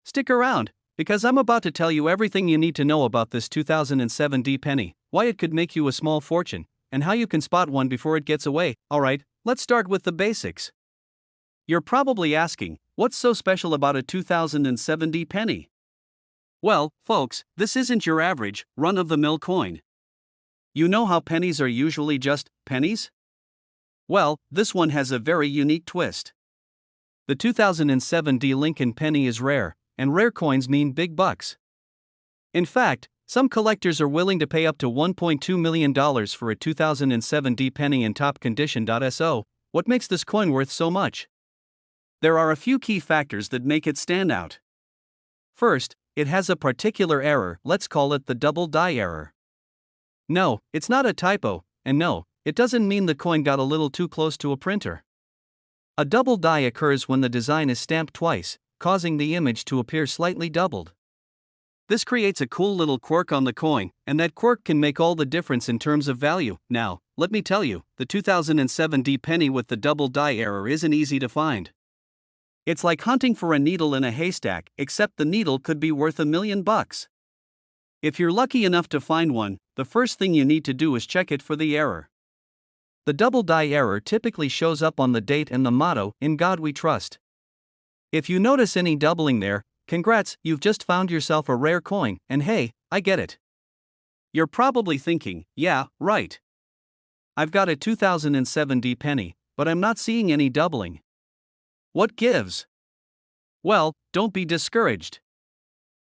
Stick around, because I'm about to tell you everything you need to know about this 2007 D penny, why it could make you a small fortune, and how you can spot one before it gets away. Alright, let's start with the basics. You're probably asking, what's so special about a 2007 D penny? Well, folks, this isn't your average, run-of-the-mill coin. You know how pennies are usually just pennies? Well, this one has a very unique twist. The 2007 D Lincoln penny is rare, and rare coins mean big bucks. In fact, some collectors are willing to pay up to $1.2 million for a 2007 D penny in top condition. So, what makes this coin worth so much? There are a few key factors that make it stand out. First, it has a particular error, let's call it the double die error. No, it's not a typo, and no, it doesn't mean the coin got a little too close to a printer. A double die occurs when the design is stamped twice, causing the image to appear slightly doubled. This creates a cool little quirk on the coin, and that quirk can make all the difference in terms of value. Now, let me tell you, the 2007 D penny with the double die error isn't easy to find. It's like hunting for a needle in a haystack, except the needle could be worth $1 million. If you're lucky enough to find one, the first thing you need to do is check it for the error. The double die error typically shows up on the date and the motto, "In God We Trust." If you notice any doubling there, congrats, you've just found yourself a rare coin, and hey, I get it. You're probably thinking, yeah, right. I've got a 2007 D penny, but I'm not seeing any doubling. What gives? Well, don't be discouraged.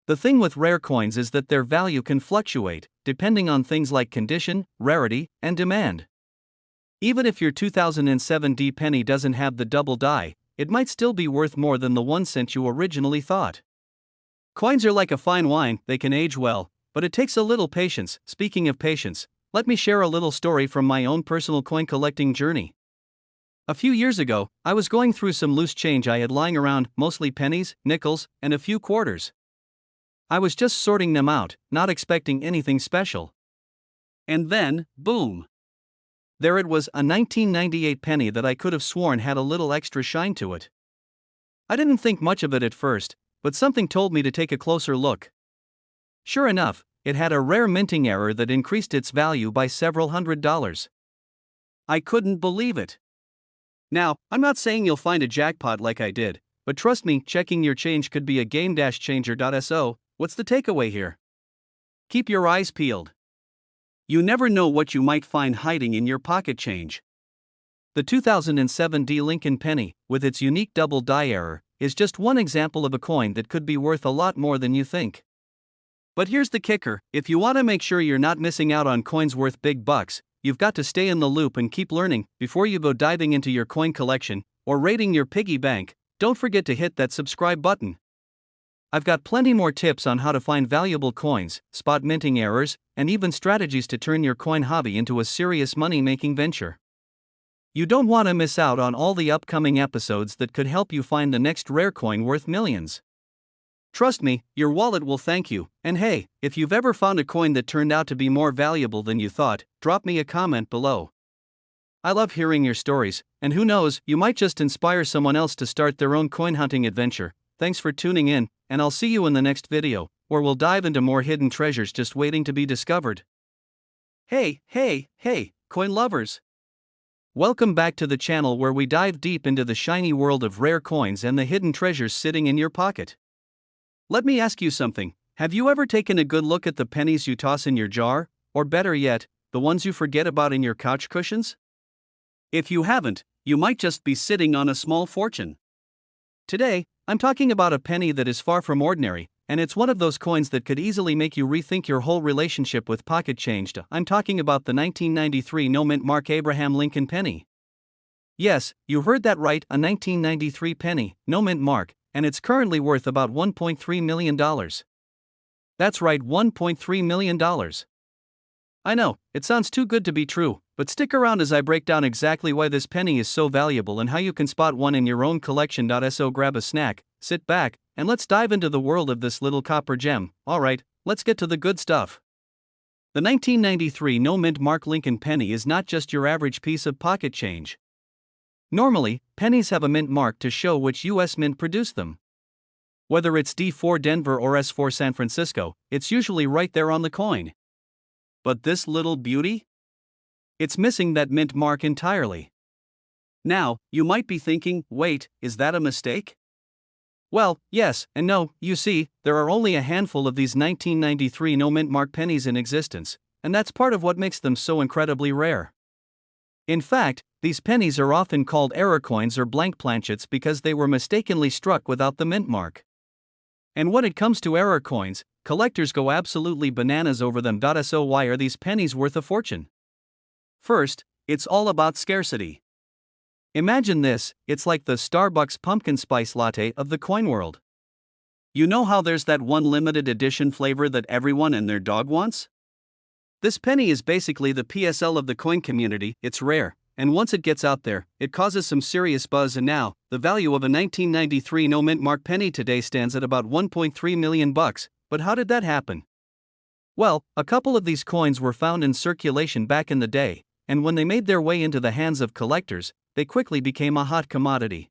The thing with rare coins is that their value can fluctuate, depending on things like condition, rarity, and demand. Even if your 2007 D penny doesn't have the double die, it might still be worth more than the 1 cent you originally thought. Coins are like a fine wine, they can age well, but it takes a little patience. Speaking of patience, let me share a little story from my own personal coin collecting journey. A few years ago, I was going through some loose change I had lying around, mostly pennies, nickels, and a few quarters. I was just sorting them out, not expecting anything special. And then, boom! There it was, a 1998 penny that I could have sworn had a little extra shine to it. I didn't think much of it at first, but something told me to take a closer look. Sure enough, it had a rare minting error that increased its value by several $100s. I couldn't believe it. Now, I'm not saying you'll find a jackpot like I did, but trust me, checking your change could be a game-changer. What's the takeaway here? Keep your eyes peeled. You never know what you might find hiding in your pocket change. The 2007 D Lincoln penny, with its unique double die error, is just one example of a coin that could be worth a lot more than you think. But here's the kicker: if you want to make sure you're not missing out on coins worth big bucks, you've got to stay in the loop and keep learning. Before you go diving into your coin collection or raiding your piggy bank, don't forget to hit that subscribe button. I've got plenty more tips on how to find valuable coins, spot minting errors, and even strategies to turn your coin hobby into a serious money-making venture. You don't want to miss out on all the upcoming episodes that could help you find the next rare coin worth millions. Trust me, your wallet will thank you. And hey, if you've ever found a coin that turned out to be more valuable than you thought, drop me a comment below. I love hearing your stories, and who knows, you might just inspire someone else to start their own coin hunting adventure. Thanks for tuning in, and I'll see you in the next video, where we'll dive into more hidden treasures just waiting to be discovered. Hey, coin lovers! Welcome back to the channel where we dive deep into the shiny world of rare coins and the hidden treasures sitting in your pocket. Let me ask you something: have you ever taken a good look at the pennies you toss in your jar, or better yet, the ones you forget about in your couch cushions? If you haven't, you might just be sitting on a small fortune. Today, I'm talking about a penny that is far from ordinary, and it's one of those coins that could easily make you rethink your whole relationship with pocket change. I'm talking about the 1993 no-mint mark Abraham Lincoln penny. Yes, you heard that right, a 1993 penny, no-mint mark, and it's currently worth about $1.3 million. That's right, $1.3 million. I know, it sounds too good to be true, but stick around as I break down exactly why this penny is so valuable and how you can spot one in your own collection. So grab a snack, sit back, and let's dive into the world of this little copper gem. Alright, let's get to the good stuff. The 1993 no-mint mark Lincoln penny is not just your average piece of pocket change. Normally, pennies have a mint mark to show which U.S. mint produced them. Whether it's D4 Denver or S4 San Francisco, it's usually right there on the coin. But this little beauty? It's missing that mint mark entirely. Now, you might be thinking, wait, is that a mistake? Well, yes and no. You see, there are only a handful of these 1993 no-mint mark pennies in existence, and that's part of what makes them so incredibly rare. In fact, these pennies are often called error coins or blank planchets because they were mistakenly struck without the mint mark. And when it comes to error coins, collectors go absolutely bananas over them. So why are these pennies worth a fortune? First, it's all about scarcity. Imagine this: it's like the Starbucks pumpkin spice latte of the coin world. You know how there's that one limited edition flavor that everyone and their dog wants? This penny is basically the PSL of the coin community. It's rare, and once it gets out there, it causes some serious buzz. And now, the value of a 1993 no-mint mark penny today stands at about $1.3 million. But how did that happen? Well, a couple of these coins were found in circulation back in the day, and when they made their way into the hands of collectors, they quickly became a hot commodity.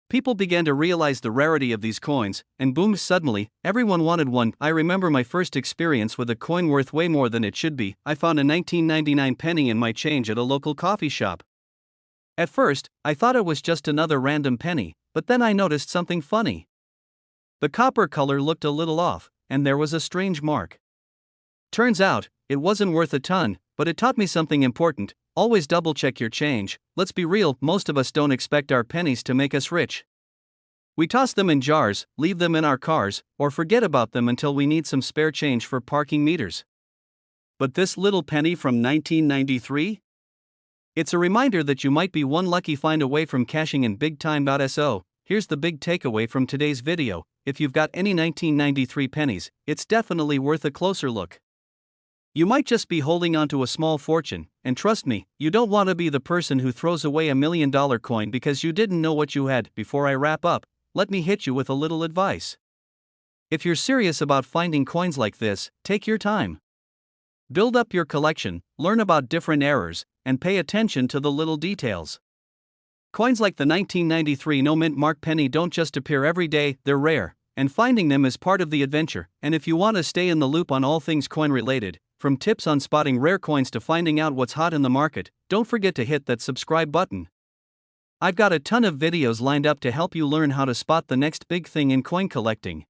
People began to realize the rarity of these coins, and boom, suddenly, everyone wanted one. I remember my first experience with a coin worth way more than it should be. I found a 1999 penny in my change at a local coffee shop. At first, I thought it was just another random penny, but then I noticed something funny. The copper color looked a little off, and there was a strange mark. Turns out, it wasn't worth a ton, but it taught me something important. Always double check your change. Let's be real, most of us don't expect our pennies to make us rich. We toss them in jars, leave them in our cars, or forget about them until we need some spare change for parking meters. But this little penny from 1993? It's a reminder that you might be one lucky find away from cashing in big time. So, here's the big takeaway from today's video: if you've got any 1993 pennies, it's definitely worth a closer look. You might just be holding onto a small fortune, and trust me, you don't want to be the person who throws away $1 million coin because you didn't know what you had. Before I wrap up, let me hit you with a little advice. If you're serious about finding coins like this, take your time. Build up your collection, learn about different errors, and pay attention to the little details. Coins like the 1993 no mint mark penny don't just appear every day, they're rare, and finding them is part of the adventure. And if you want to stay in the loop on all things coin related, from tips on spotting rare coins to finding out what's hot in the market, don't forget to hit that subscribe button. I've got a ton of videos lined up to help you learn how to spot the next big thing in coin collecting.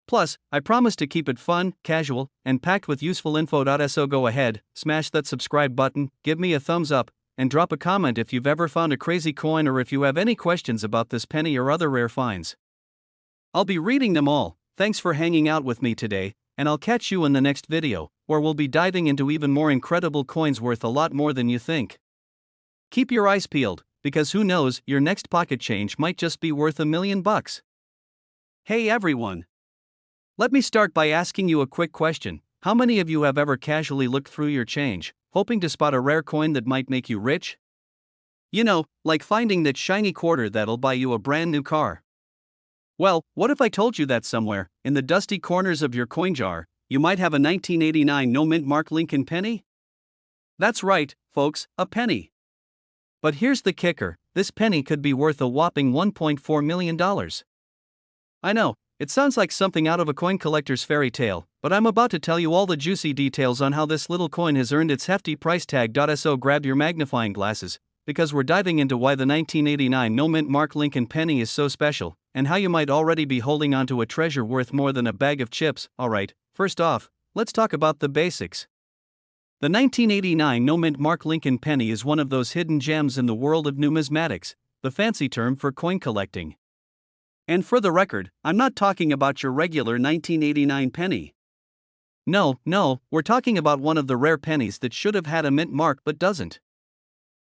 Plus, I promise to keep it fun, casual, and packed with useful info. So go ahead, smash that subscribe button, give me a thumbs up, and drop a comment if you've ever found a crazy coin or if you have any questions about this penny or other rare finds. I'll be reading them all. Thanks for hanging out with me today, and I'll catch you in the next video, where we'll be diving into even more incredible coins worth a lot more than you think. Keep your eyes peeled, because who knows, your next pocket change might just be worth $1 million. Hey everyone! Let me start by asking you a quick question. How many of you have ever casually looked through your change, hoping to spot a rare coin that might make you rich? You know, like finding that shiny quarter that'll buy you a brand new car. Well, what if I told you that somewhere, in the dusty corners of your coin jar, you might have a 1989 no mint mark Lincoln penny? That's right, folks, a penny. But here's the kicker: this penny could be worth a whopping $1.4 million. I know, it sounds like something out of a coin collector's fairy tale, but I'm about to tell you all the juicy details on how this little coin has earned its hefty price tag. So grab your magnifying glasses, because we're diving into why the 1989 no mint mark Lincoln penny is so special, and how you might already be holding onto a treasure worth more than a bag of chips. Alright, first off, let's talk about the basics. The 1989 no mint mark Lincoln penny is one of those hidden gems in the world of numismatics, the fancy term for coin collecting. And for the record, I'm not talking about your regular 1989 penny. No, we're talking about one of the rare pennies that should have had a mint mark but doesn't.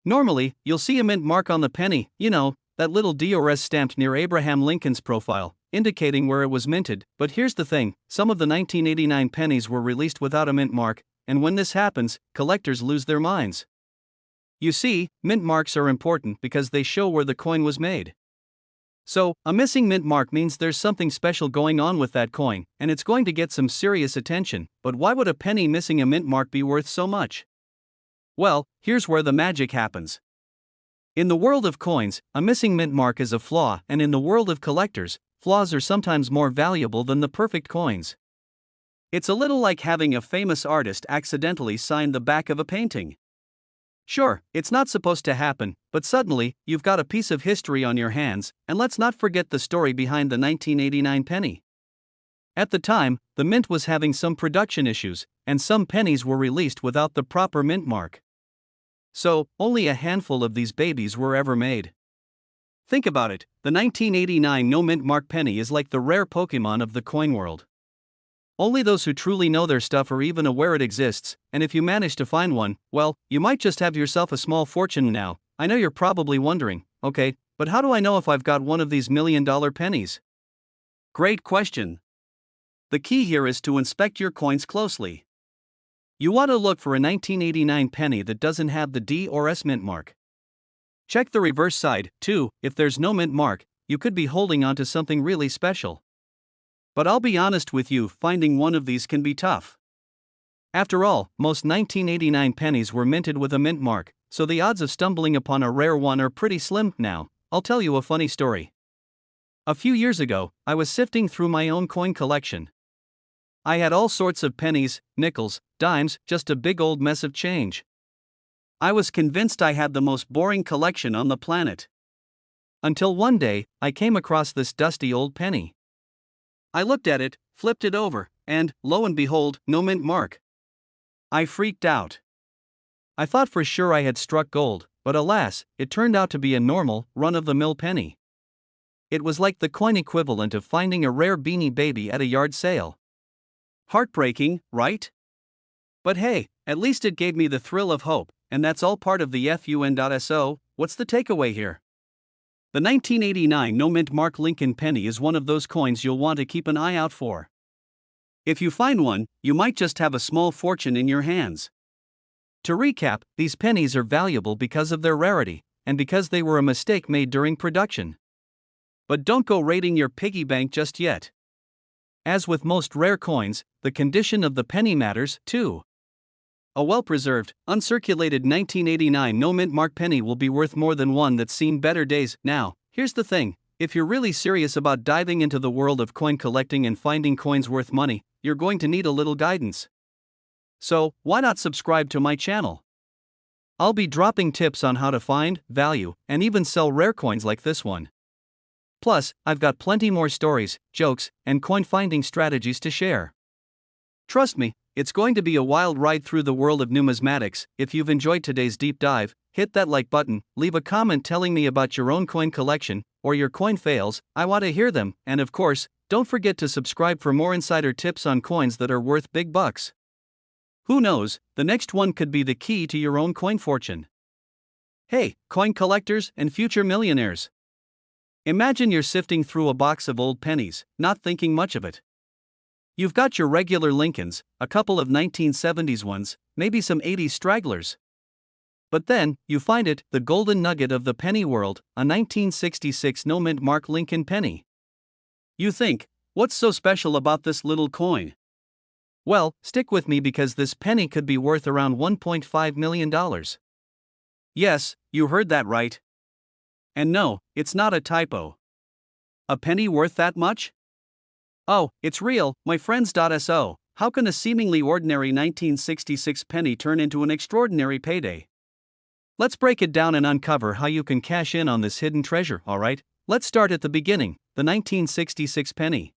Normally, you'll see a mint mark on the penny, you know, that little DRS stamped near Abraham Lincoln's profile, indicating where it was minted. But here's the thing: some of the 1989 pennies were released without a mint mark, and when this happens, collectors lose their minds. You see, mint marks are important because they show where the coin was made. So, a missing mint mark means there's something special going on with that coin, and it's going to get some serious attention. But why would a penny missing a mint mark be worth so much? Well, here's where the magic happens. In the world of coins, a missing mint mark is a flaw, and in the world of collectors, flaws are sometimes more valuable than the perfect coins. It's a little like having a famous artist accidentally sign the back of a painting. Sure, it's not supposed to happen, but suddenly, you've got a piece of history on your hands. And let's not forget the story behind the 1989 penny. At the time, the mint was having some production issues, and some pennies were released without the proper mint mark. So, only a handful of these babies were ever made. Think about it, the 1989 no mint mark penny is like the rare Pokemon of the coin world. Only those who truly know their stuff are even aware it exists, and if you manage to find one, well, you might just have yourself a small fortune now. I know you're probably wondering, okay, but how do I know if I've got one of these $1 million pennies? Great question. The key here is to inspect your coins closely. You want to look for a 1989 penny that doesn't have the D or S mint mark. Check the reverse side, too. If there's no mint mark, you could be holding onto something really special. But I'll be honest with you, finding one of these can be tough. After all, most 1989 pennies were minted with a mint mark, so the odds of stumbling upon a rare one are pretty slim. Now, I'll tell you a funny story. A few years ago, I was sifting through my own coin collection. I had all sorts of pennies, nickels, dimes, just a big old mess of change. I was convinced I had the most boring collection on the planet. Until one day, I came across this dusty old penny. I looked at it, flipped it over, and, lo and behold, no mint mark. I freaked out. I thought for sure I had struck gold, but alas, it turned out to be a normal, run-of-the-mill penny. It was like the coin equivalent of finding a rare Beanie Baby at a yard sale. Heartbreaking, right? But hey, at least it gave me the thrill of hope, and that's all part of the fun.so. What's the takeaway here? The 1989 no mint mark Lincoln penny is one of those coins you'll want to keep an eye out for. If you find one, you might just have a small fortune in your hands. To recap, these pennies are valuable because of their rarity, and because they were a mistake made during production. But don't go raiding your piggy bank just yet. As with most rare coins, the condition of the penny matters, too. A well-preserved, uncirculated 1989 no mint mark penny will be worth more than one that's seen better days. Now, here's the thing, if you're really serious about diving into the world of coin collecting and finding coins worth money, you're going to need a little guidance. So, why not subscribe to my channel? I'll be dropping tips on how to find, value, and even sell rare coins like this one. Plus, I've got plenty more stories, jokes, and coin finding strategies to share. Trust me, it's going to be a wild ride through the world of numismatics. If you've enjoyed today's deep dive, hit that like button, leave a comment telling me about your own coin collection, or your coin fails. I want to hear them, and of course, don't forget to subscribe for more insider tips on coins that are worth big bucks. Who knows, the next one could be the key to your own coin fortune. Hey, coin collectors and future millionaires. Imagine you're sifting through a box of old pennies, not thinking much of it. You've got your regular Lincolns, a couple of 1970s ones, maybe some 80s stragglers. But then, you find it, the golden nugget of the penny world, a 1966 no mint mark Lincoln penny. You think, what's so special about this little coin? Well, stick with me because this penny could be worth around $1.5 million. Yes, you heard that right. And no, it's not a typo. A penny worth that much? Oh, it's real, my friends.so. How can a seemingly ordinary 1966 penny turn into an extraordinary payday? Let's break it down and uncover how you can cash in on this hidden treasure, alright? Let's start at the beginning, the 1966 penny.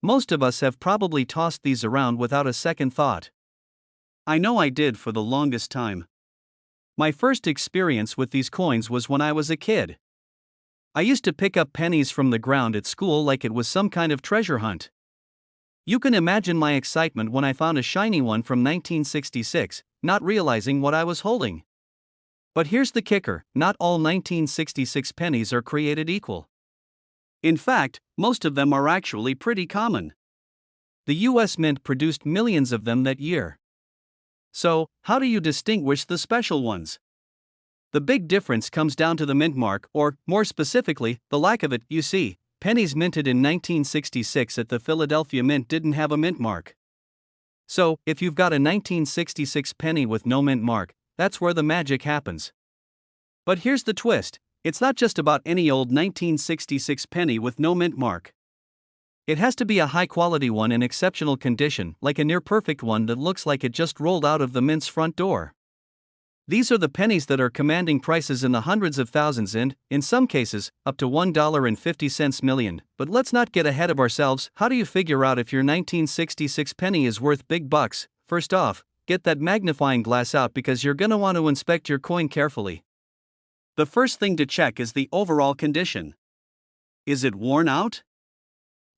Most of us have probably tossed these around without a second thought. I know I did for the longest time. My first experience with these coins was when I was a kid. I used to pick up pennies from the ground at school like it was some kind of treasure hunt. You can imagine my excitement when I found a shiny one from 1966, not realizing what I was holding. But here's the kicker, not all 1966 pennies are created equal. In fact, most of them are actually pretty common. The US Mint produced millions of them that year. So, how do you distinguish the special ones? The big difference comes down to the mint mark, or, more specifically, the lack of it. You see, pennies minted in 1966 at the Philadelphia Mint didn't have a mint mark. So, if you've got a 1966 penny with no mint mark, that's where the magic happens. But here's the twist, it's not just about any old 1966 penny with no mint mark. It has to be a high-quality one in exceptional condition, like a near-perfect one that looks like it just rolled out of the mint's front door. These are the pennies that are commanding prices in the hundreds of thousands and, in some cases, up to $1.50 million. But let's not get ahead of ourselves. How do you figure out if your 1966 penny is worth big bucks? First off, get that magnifying glass out because you're gonna want to inspect your coin carefully. The first thing to check is the overall condition. Is it worn out?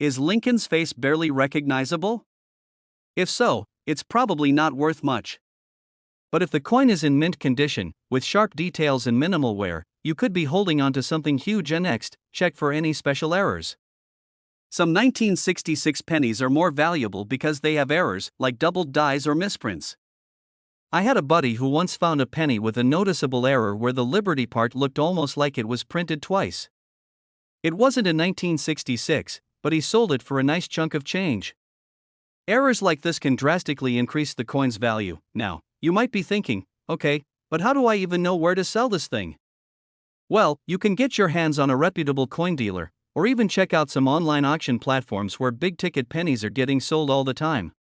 Is Lincoln's face barely recognizable? If so, it's probably not worth much. But if the coin is in mint condition, with sharp details and minimal wear, you could be holding onto something huge. And next, check for any special errors. Some 1966 pennies are more valuable because they have errors, like doubled dies or misprints. I had a buddy who once found a penny with a noticeable error where the Liberty part looked almost like it was printed twice. It wasn't in 1966, but he sold it for a nice chunk of change. Errors like this can drastically increase the coin's value. Now, you might be thinking, okay, but how do I even know where to sell this thing? Well, you can get your hands on a reputable coin dealer, or even check out some online auction platforms where big-ticket pennies are getting sold all the time.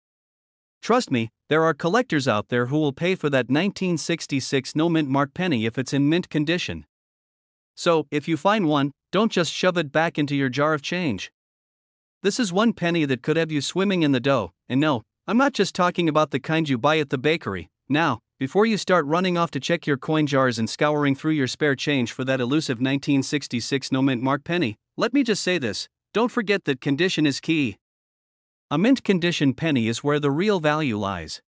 Trust me, there are collectors out there who will pay for that 1966 no-mint mark penny if it's in mint condition. So, if you find one, don't just shove it back into your jar of change. This is one penny that could have you swimming in the dough, and no, I'm not just talking about the kind you buy at the bakery. Now, before you start running off to check your coin jars and scouring through your spare change for that elusive 1966 no-mint mark penny, let me just say this: don't forget that condition is key. A mint condition penny is where the real value lies.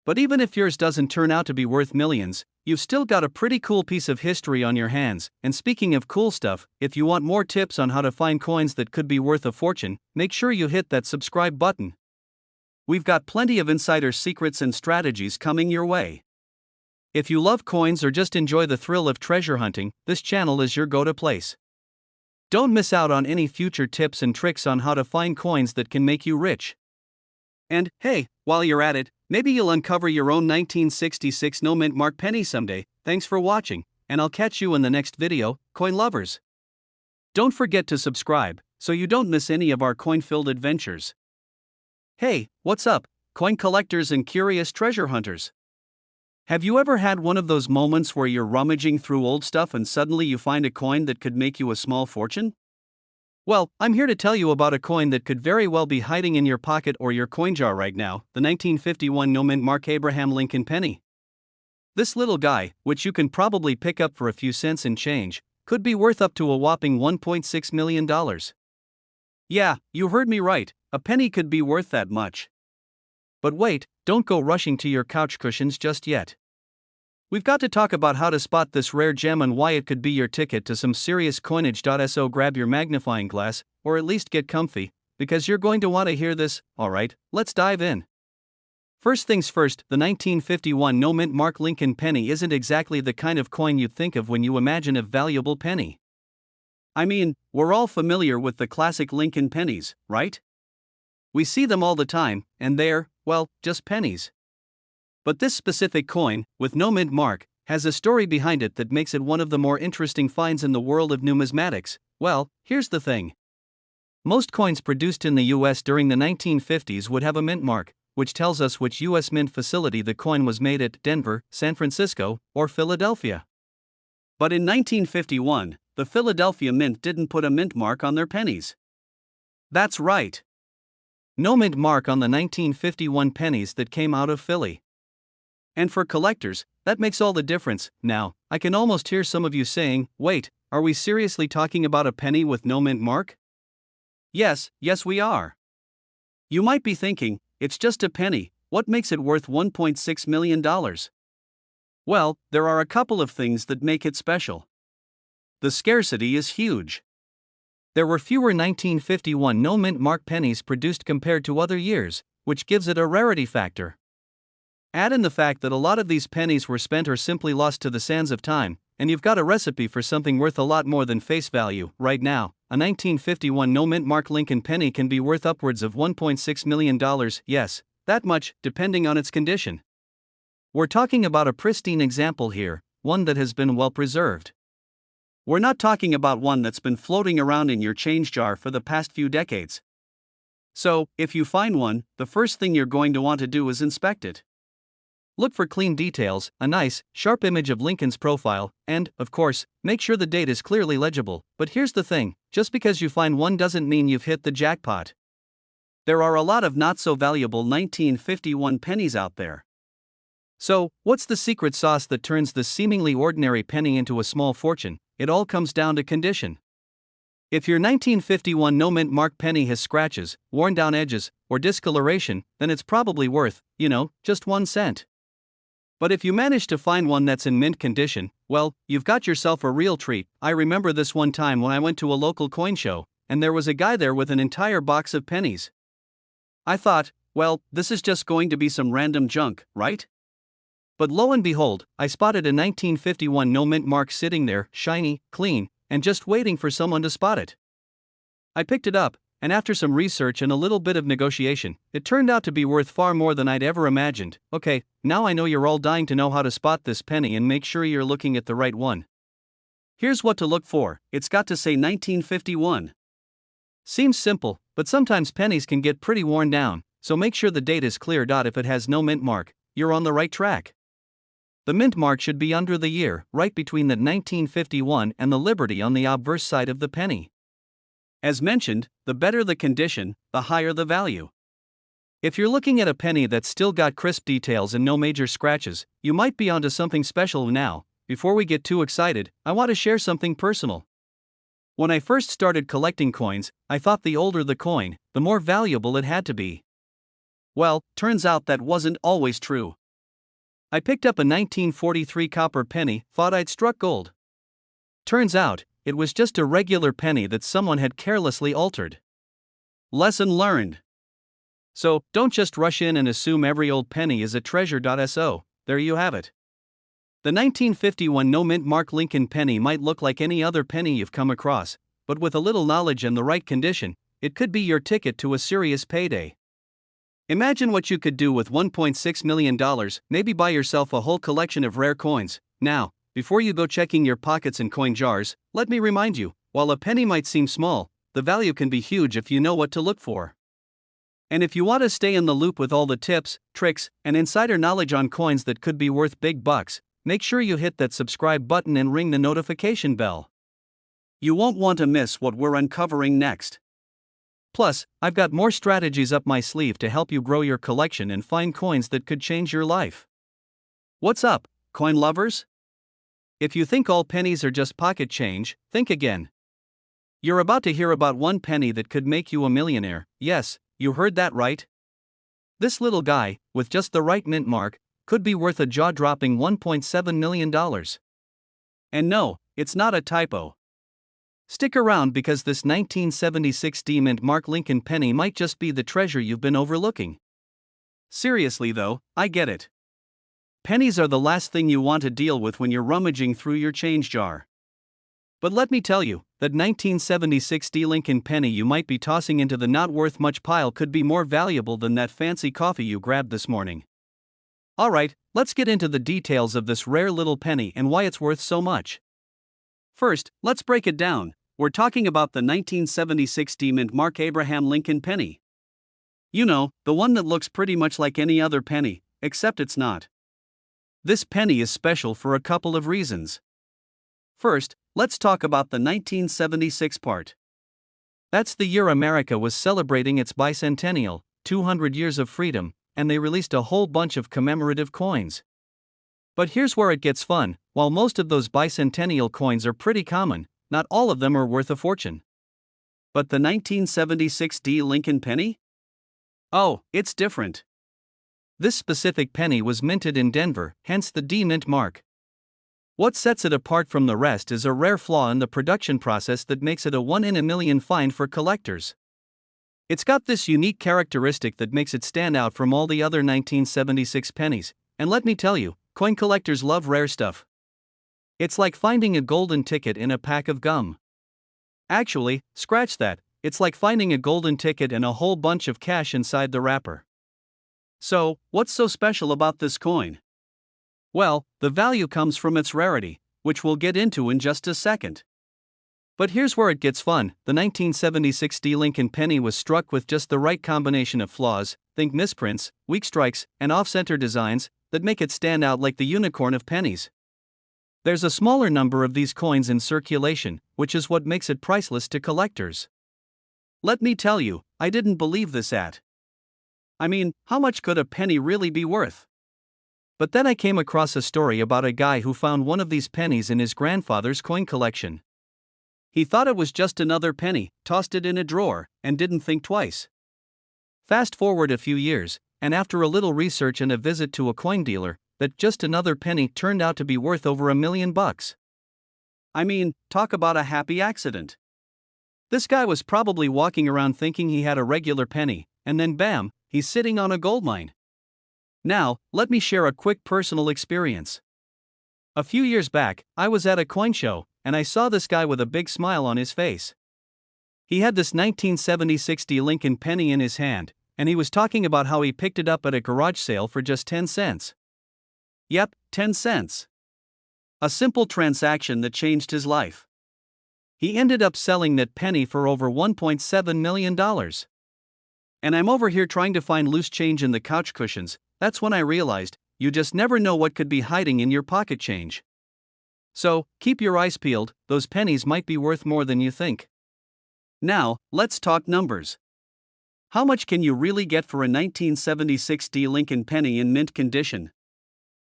But even if yours doesn't turn out to be worth millions, you've still got a pretty cool piece of history on your hands. And speaking of cool stuff, if you want more tips on how to find coins that could be worth a fortune, make sure you hit that subscribe button. We've got plenty of insider secrets and strategies coming your way. If you love coins or just enjoy the thrill of treasure hunting, this channel is your go-to place. Don't miss out on any future tips and tricks on how to find coins that can make you rich. And, hey, while you're at it, maybe you'll uncover your own 1966 no-mint mark penny someday. Thanks for watching, and I'll catch you in the next video, coin lovers. Don't forget to subscribe, so you don't miss any of our coin-filled adventures. Hey, what's up, coin collectors and curious treasure hunters? Have you ever had one of those moments where you're rummaging through old stuff and suddenly you find a coin that could make you a small fortune? Well, I'm here to tell you about a coin that could very well be hiding in your pocket or your coin jar right now, the 1951 no-mint mark Abraham Lincoln penny. This little guy, which you can probably pick up for a few cents in change, could be worth up to a whopping $1.6 million. Yeah, you heard me right, a penny could be worth that much. But wait, don't go rushing to your couch cushions just yet. We've got to talk about how to spot this rare gem and why it could be your ticket to some serious coinage. So grab your magnifying glass, or at least get comfy, because you're going to want to hear this. Alright, let's dive in. First things first, the 1951 no-mint mark Lincoln penny isn't exactly the kind of coin you'd think of when you imagine a valuable penny. I mean, we're all familiar with the classic Lincoln pennies, right? We see them all the time, and they're, well, just pennies. But this specific coin, with no mint mark, has a story behind it that makes it one of the more interesting finds in the world of numismatics. Well, here's the thing. Most coins produced in the US during the 1950s would have a mint mark, which tells us which US mint facility the coin was made at: Denver, San Francisco, or Philadelphia. But in 1951, the Philadelphia Mint didn't put a mint mark on their pennies. That's right. No mint mark on the 1951 pennies that came out of Philly. And for collectors, that makes all the difference. Now, I can almost hear some of you saying, wait, are we seriously talking about a penny with no mint mark? Yes, we are. You might be thinking, it's just a penny, what makes it worth $1.6 million? Well, there are a couple of things that make it special. The scarcity is huge. There were fewer 1951 no mint mark pennies produced compared to other years, which gives it a rarity factor. Add in the fact that a lot of these pennies were spent or simply lost to the sands of time, and you've got a recipe for something worth a lot more than face value. Right now, a 1951 no mint mark Lincoln penny can be worth upwards of $1.6 million, yes, that much, depending on its condition. We're talking about a pristine example here, one that has been well preserved. We're not talking about one that's been floating around in your change jar for the past few decades. So, if you find one, the first thing you're going to want to do is inspect it. Look for clean details, a nice, sharp image of Lincoln's profile, and, of course, make sure the date is clearly legible. But here's the thing, just because you find one doesn't mean you've hit the jackpot. There are a lot of not-so-valuable 1951 pennies out there. So, what's the secret sauce that turns this seemingly ordinary penny into a small fortune? It all comes down to condition. If your 1951 no mint mark penny has scratches, worn down edges, or discoloration, then it's probably worth, just 1 cent. But if you manage to find one that's in mint condition, well, you've got yourself a real treat. I remember this one time when I went to a local coin show, and there was a guy there with an entire box of pennies. I thought, well, this is just going to be some random junk, right? But lo and behold, I spotted a 1951 no mint mark sitting there, shiny, clean, and just waiting for someone to spot it. I picked it up, and after some research and a little bit of negotiation, it turned out to be worth far more than I'd ever imagined. Okay, now I know you're all dying to know how to spot this penny and make sure you're looking at the right one. Here's what to look for: it's got to say 1951. Seems simple, but sometimes pennies can get pretty worn down, so make sure the date is clear. If it has no mint mark, you're on the right track. The mint mark should be under the year, right between the 1951 and the Liberty on the obverse side of the penny. As mentioned, the better the condition, the higher the value. If you're looking at a penny that's still got crisp details and no major scratches, you might be onto something special. Now, before we get too excited, I want to share something personal. When I first started collecting coins, I thought the older the coin, the more valuable it had to be. Well, turns out that wasn't always true. I picked up a 1943 copper penny, thought I'd struck gold. Turns out, it was just a regular penny that someone had carelessly altered. Lesson learned. So, don't just rush in and assume every old penny is a treasure. So, there you have it. The 1951 no mint mark Lincoln penny might look like any other penny you've come across, but with a little knowledge and the right condition, it could be your ticket to a serious payday. Imagine what you could do with $1.6 million, maybe buy yourself a whole collection of rare coins. Now, before you go checking your pockets and coin jars, let me remind you, while a penny might seem small, the value can be huge if you know what to look for. And if you want to stay in the loop with all the tips, tricks, and insider knowledge on coins that could be worth big bucks, make sure you hit that subscribe button and ring the notification bell. You won't want to miss what we're uncovering next. Plus, I've got more strategies up my sleeve to help you grow your collection and find coins that could change your life. What's up, coin lovers? If you think all pennies are just pocket change, think again. You're about to hear about one penny that could make you a millionaire. Yes, you heard that right. This little guy, with just the right mint mark, could be worth a jaw-dropping $1.7 million. And no, it's not a typo. Stick around because this 1976 D mint mark Lincoln penny might just be the treasure you've been overlooking. Seriously though, I get it. Pennies are the last thing you want to deal with when you're rummaging through your change jar. But let me tell you, that 1976 D Lincoln penny you might be tossing into the not worth much pile could be more valuable than that fancy coffee you grabbed this morning. Alright, let's get into the details of this rare little penny and why it's worth so much. First, let's break it down. We're talking about the 1976 D mint mark Abraham Lincoln penny. You know, the one that looks pretty much like any other penny, except it's not. This penny is special for a couple of reasons. First, let's talk about the 1976 part. That's the year America was celebrating its bicentennial, 200 years of freedom, and they released a whole bunch of commemorative coins. But here's where it gets fun: while most of those bicentennial coins are pretty common, not all of them are worth a fortune. But the 1976 D Lincoln penny? Oh, it's different. This specific penny was minted in Denver, hence the D mint mark. What sets it apart from the rest is a rare flaw in the production process that makes it a 1 in a million find for collectors. It's got this unique characteristic that makes it stand out from all the other 1976 pennies, and let me tell you, coin collectors love rare stuff. It's like finding a golden ticket in a pack of gum. Actually, scratch that, it's like finding a golden ticket and a whole bunch of cash inside the wrapper. So, what's so special about this coin? Well, the value comes from its rarity, which we'll get into in just a second. But here's where it gets fun: the 1976 D Lincoln penny was struck with just the right combination of flaws, think misprints, weak strikes, and off-center designs, that make it stand out like the unicorn of pennies. There's a smaller number of these coins in circulation, which is what makes it priceless to collectors. Let me tell you, I didn't believe this I mean, how much could a penny really be worth? But then I came across a story about a guy who found one of these pennies in his grandfather's coin collection. He thought it was just another penny, tossed it in a drawer, and didn't think twice. Fast forward a few years, and after a little research and a visit to a coin dealer, that just another penny turned out to be worth over $1 million. I mean, talk about a happy accident. This guy was probably walking around thinking he had a regular penny, and then bam, he's sitting on a goldmine. Now, let me share a quick personal experience. A few years back, I was at a coin show, and I saw this guy with a big smile on his face. He had this 1976 D Lincoln penny in his hand, and he was talking about how he picked it up at a garage sale for just 10 cents. Yep, 10 cents. A simple transaction that changed his life. He ended up selling that penny for over $1.7 million. And I'm over here trying to find loose change in the couch cushions. That's when I realized, you just never know what could be hiding in your pocket change. So, keep your eyes peeled, those pennies might be worth more than you think. Now, let's talk numbers. How much can you really get for a 1976 D Lincoln penny in mint condition?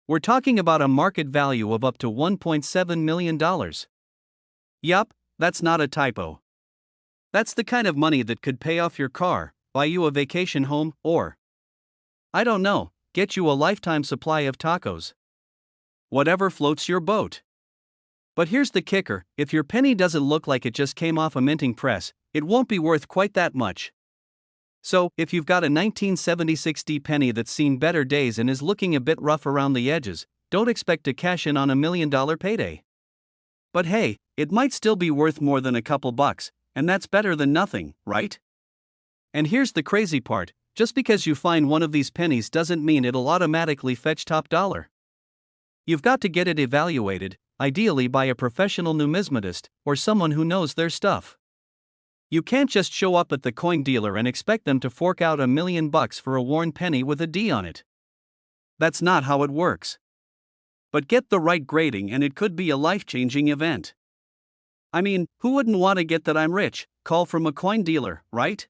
We're talking about a market value of up to $1.7 million. Yup, that's not a typo. That's the kind of money that could pay off your car, buy you a vacation home, or, I don't know, get you a lifetime supply of tacos. Whatever floats your boat. But here's the kicker, if your penny doesn't look like it just came off a minting press, it won't be worth quite that much. So, if you've got a 1976 D penny that's seen better days and is looking a bit rough around the edges, don't expect to cash in on $1 million payday. But hey, it might still be worth more than a couple bucks, and that's better than nothing, right? And here's the crazy part, just because you find one of these pennies doesn't mean it'll automatically fetch top dollar. You've got to get it evaluated, ideally by a professional numismatist, or someone who knows their stuff. You can't just show up at the coin dealer and expect them to fork out $1 million for a worn penny with a D on it. That's not how it works. But get the right grading and it could be a life-changing event. I mean, who wouldn't want to get that I'm rich call from a coin dealer, right?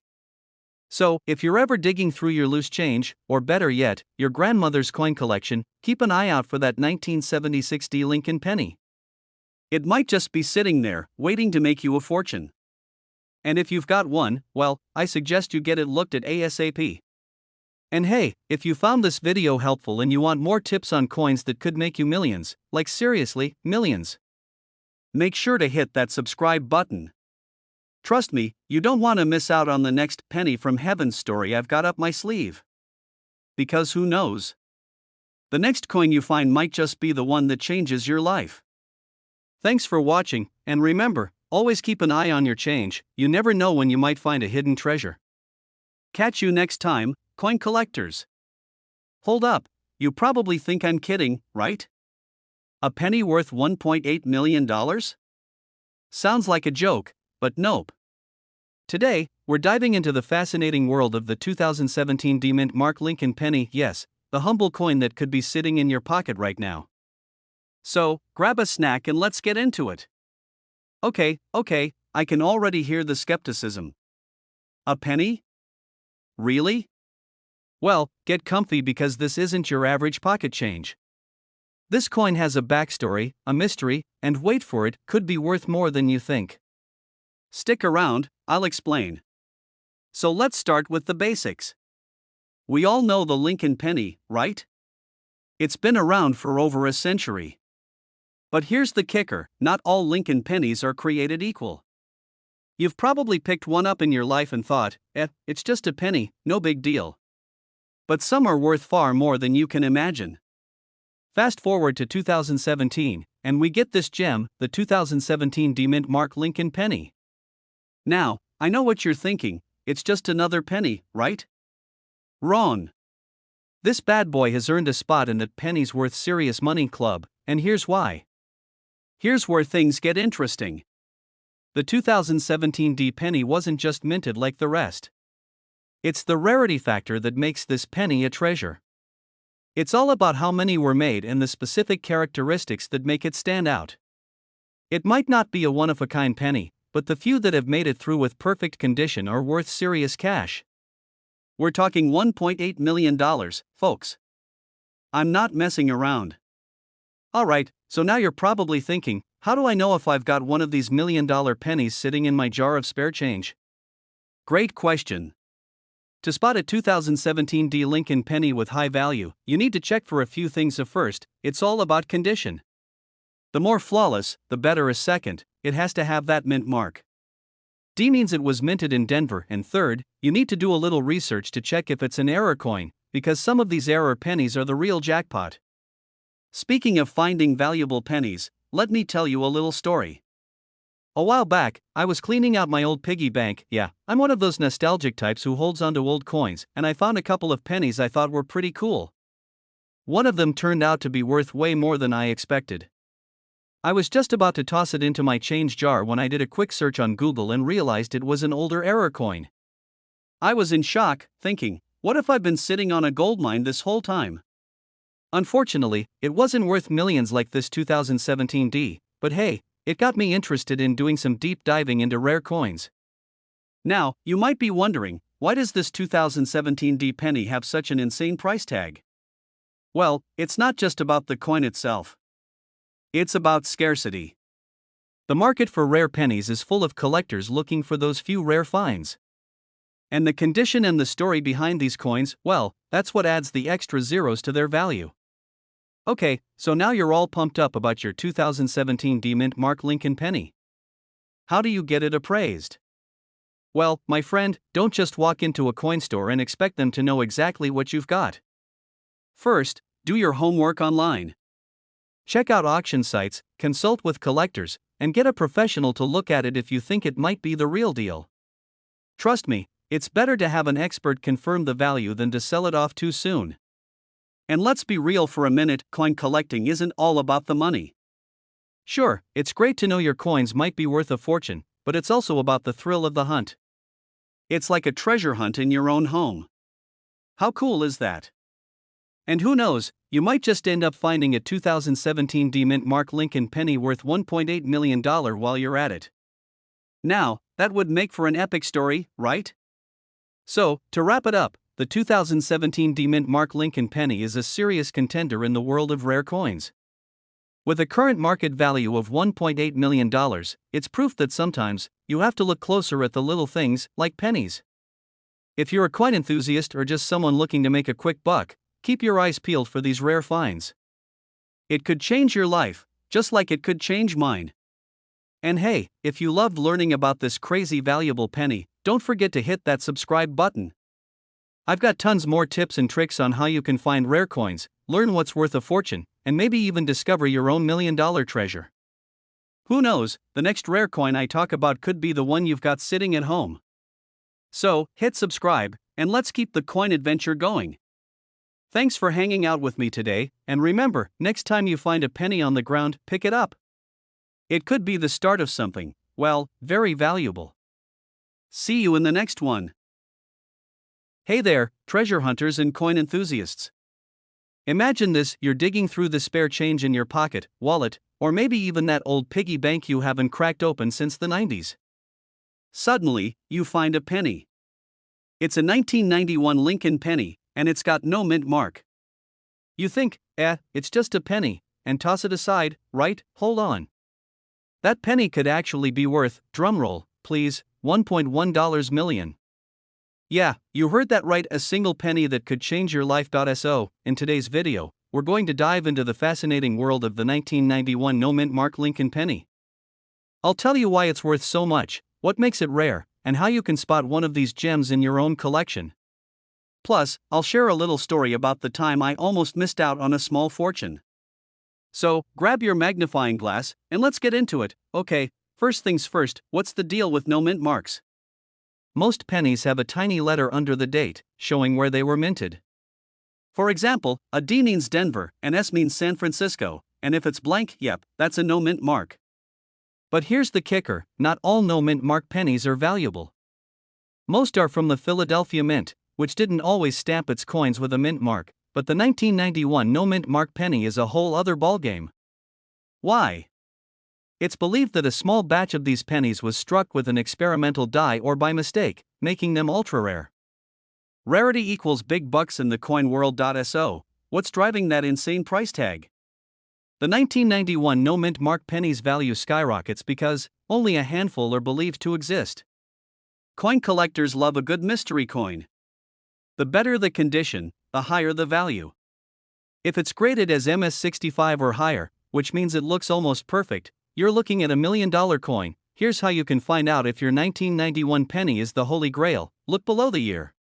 So, if you're ever digging through your loose change, or better yet, your grandmother's coin collection, keep an eye out for that 1976 D Lincoln penny. It might just be sitting there, waiting to make you a fortune. And if you've got one, well, I suggest you get it looked at ASAP. And hey, if you found this video helpful and you want more tips on coins that could make you millions, like seriously, millions, make sure to hit that subscribe button. Trust me, you don't want to miss out on the next penny from heaven story I've got up my sleeve. Because who knows? The next coin you find might just be the one that changes your life. Thanks for watching, and remember, always keep an eye on your change, you never know when you might find a hidden treasure. Catch you next time, coin collectors. Hold up, you probably think I'm kidding, right? A penny worth $1.8 million? Sounds like a joke, but nope. Today, we're diving into the fascinating world of the 2017 D-Mint Mark Lincoln penny, yes, the humble coin that could be sitting in your pocket right now. So, grab a snack and let's get into it. Okay, I can already hear the skepticism. A penny? Really? Well, get comfy because this isn't your average pocket change. This coin has a backstory, a mystery, and wait for it, could be worth more than you think. Stick around, I'll explain. So let's start with the basics. We all know the Lincoln penny, right? It's been around for over a century. But here's the kicker, not all Lincoln pennies are created equal. You've probably picked one up in your life and thought, it's just a penny, no big deal. But some are worth far more than you can imagine. Fast forward to 2017, and we get this gem, the 2017 D-Mint Mark Lincoln penny. Now, I know what you're thinking, it's just another penny, right? Wrong. This bad boy has earned a spot in that pennies worth serious money club, and here's why. Here's where things get interesting. The 2017 D penny wasn't just minted like the rest. It's the rarity factor that makes this penny a treasure. It's all about how many were made and the specific characteristics that make it stand out. It might not be a one-of-a-kind penny, but the few that have made it through with perfect condition are worth serious cash. We're talking $1.8 million, folks. I'm not messing around. Alright, so now you're probably thinking, how do I know if I've got one of these $1 million pennies sitting in my jar of spare change? Great question. To spot a 2017 D Lincoln penny with high value, you need to check for a few things. First, it's all about condition. The more flawless, the better. Second, it has to have that mint mark. D means it was minted in Denver. And third, you need to do a little research to check if it's an error coin, because some of these error pennies are the real jackpot. Speaking of finding valuable pennies, let me tell you a little story. A while back, I was cleaning out my old piggy bank. Yeah, I'm one of those nostalgic types who holds onto old coins, and I found a couple of pennies I thought were pretty cool. One of them turned out to be worth way more than I expected. I was just about to toss it into my change jar when I did a quick search on Google and realized it was an older error coin. I was in shock, thinking, what if I've been sitting on a gold mine this whole time? Unfortunately, it wasn't worth millions like this 2017 D, but hey, it got me interested in doing some deep diving into rare coins. Now, you might be wondering, why does this 2017 D penny have such an insane price tag? Well, it's not just about the coin itself. It's about scarcity. The market for rare pennies is full of collectors looking for those few rare finds. And the condition and the story behind these coins, well, that's what adds the extra zeros to their value. Okay, so now you're all pumped up about your 2017 D Mint Mark Lincoln penny. How do you get it appraised? Well, my friend, don't just walk into a coin store and expect them to know exactly what you've got. First, do your homework online. Check out auction sites, consult with collectors, and get a professional to look at it if you think it might be the real deal. Trust me, it's better to have an expert confirm the value than to sell it off too soon. And let's be real for a minute, coin collecting isn't all about the money. Sure, it's great to know your coins might be worth a fortune, but it's also about the thrill of the hunt. It's like a treasure hunt in your own home. How cool is that? And who knows, you might just end up finding a 2017 D Mint Mark Lincoln penny worth $1.8 million while you're at it. Now, that would make for an epic story, right? So, to wrap it up, the 2017 D Mint Mark Lincoln penny is a serious contender in the world of rare coins. With a current market value of $1.8 million, it's proof that sometimes, you have to look closer at the little things, like pennies. If you're a coin enthusiast or just someone looking to make a quick buck, keep your eyes peeled for these rare finds. It could change your life, just like it could change mine. And hey, if you loved learning about this crazy valuable penny, don't forget to hit that subscribe button. I've got tons more tips and tricks on how you can find rare coins, learn what's worth a fortune, and maybe even discover your own million-dollar treasure. Who knows, the next rare coin I talk about could be the one you've got sitting at home. So, hit subscribe, and let's keep the coin adventure going. Thanks for hanging out with me today, and remember, next time you find a penny on the ground, pick it up. It could be the start of something, well, very valuable. See you in the next one. Hey there, treasure hunters and coin enthusiasts. Imagine this, you're digging through the spare change in your pocket, wallet, or maybe even that old piggy bank you haven't cracked open since the 90s. Suddenly, you find a penny. It's a 1991 Lincoln penny, and it's got no mint mark. You think, it's just a penny, and toss it aside, right? Hold on. That penny could actually be worth, drumroll, please, $1.1 million. Yeah, you heard that right, a single penny that could change your life. So, in today's video, we're going to dive into the fascinating world of the 1991 no mint mark Lincoln penny. I'll tell you why it's worth so much, what makes it rare, and how you can spot one of these gems in your own collection. Plus, I'll share a little story about the time I almost missed out on a small fortune. So, grab your magnifying glass, and let's get into it. Okay, first things first, what's the deal with no mint marks? Most pennies have a tiny letter under the date, showing where they were minted. For example, a D means Denver, an S means San Francisco, and if it's blank, yep, that's a no mint mark. But here's the kicker, not all no mint mark pennies are valuable. Most are from the Philadelphia Mint, which didn't always stamp its coins with a mint mark, but the 1991 no mint mark penny is a whole other ballgame. Why? It's believed that a small batch of these pennies was struck with an experimental die or by mistake, making them ultra-rare. Rarity equals big bucks in the coin world. So, what's driving that insane price tag? The 1991 no mint mark penny's value skyrockets because only a handful are believed to exist. Coin collectors love a good mystery coin. The better the condition, the higher the value. If it's graded as MS65 or higher, which means it looks almost perfect, you're looking at $1 million coin. Here's how you can find out if your 1991 penny is the holy grail. Look below the year.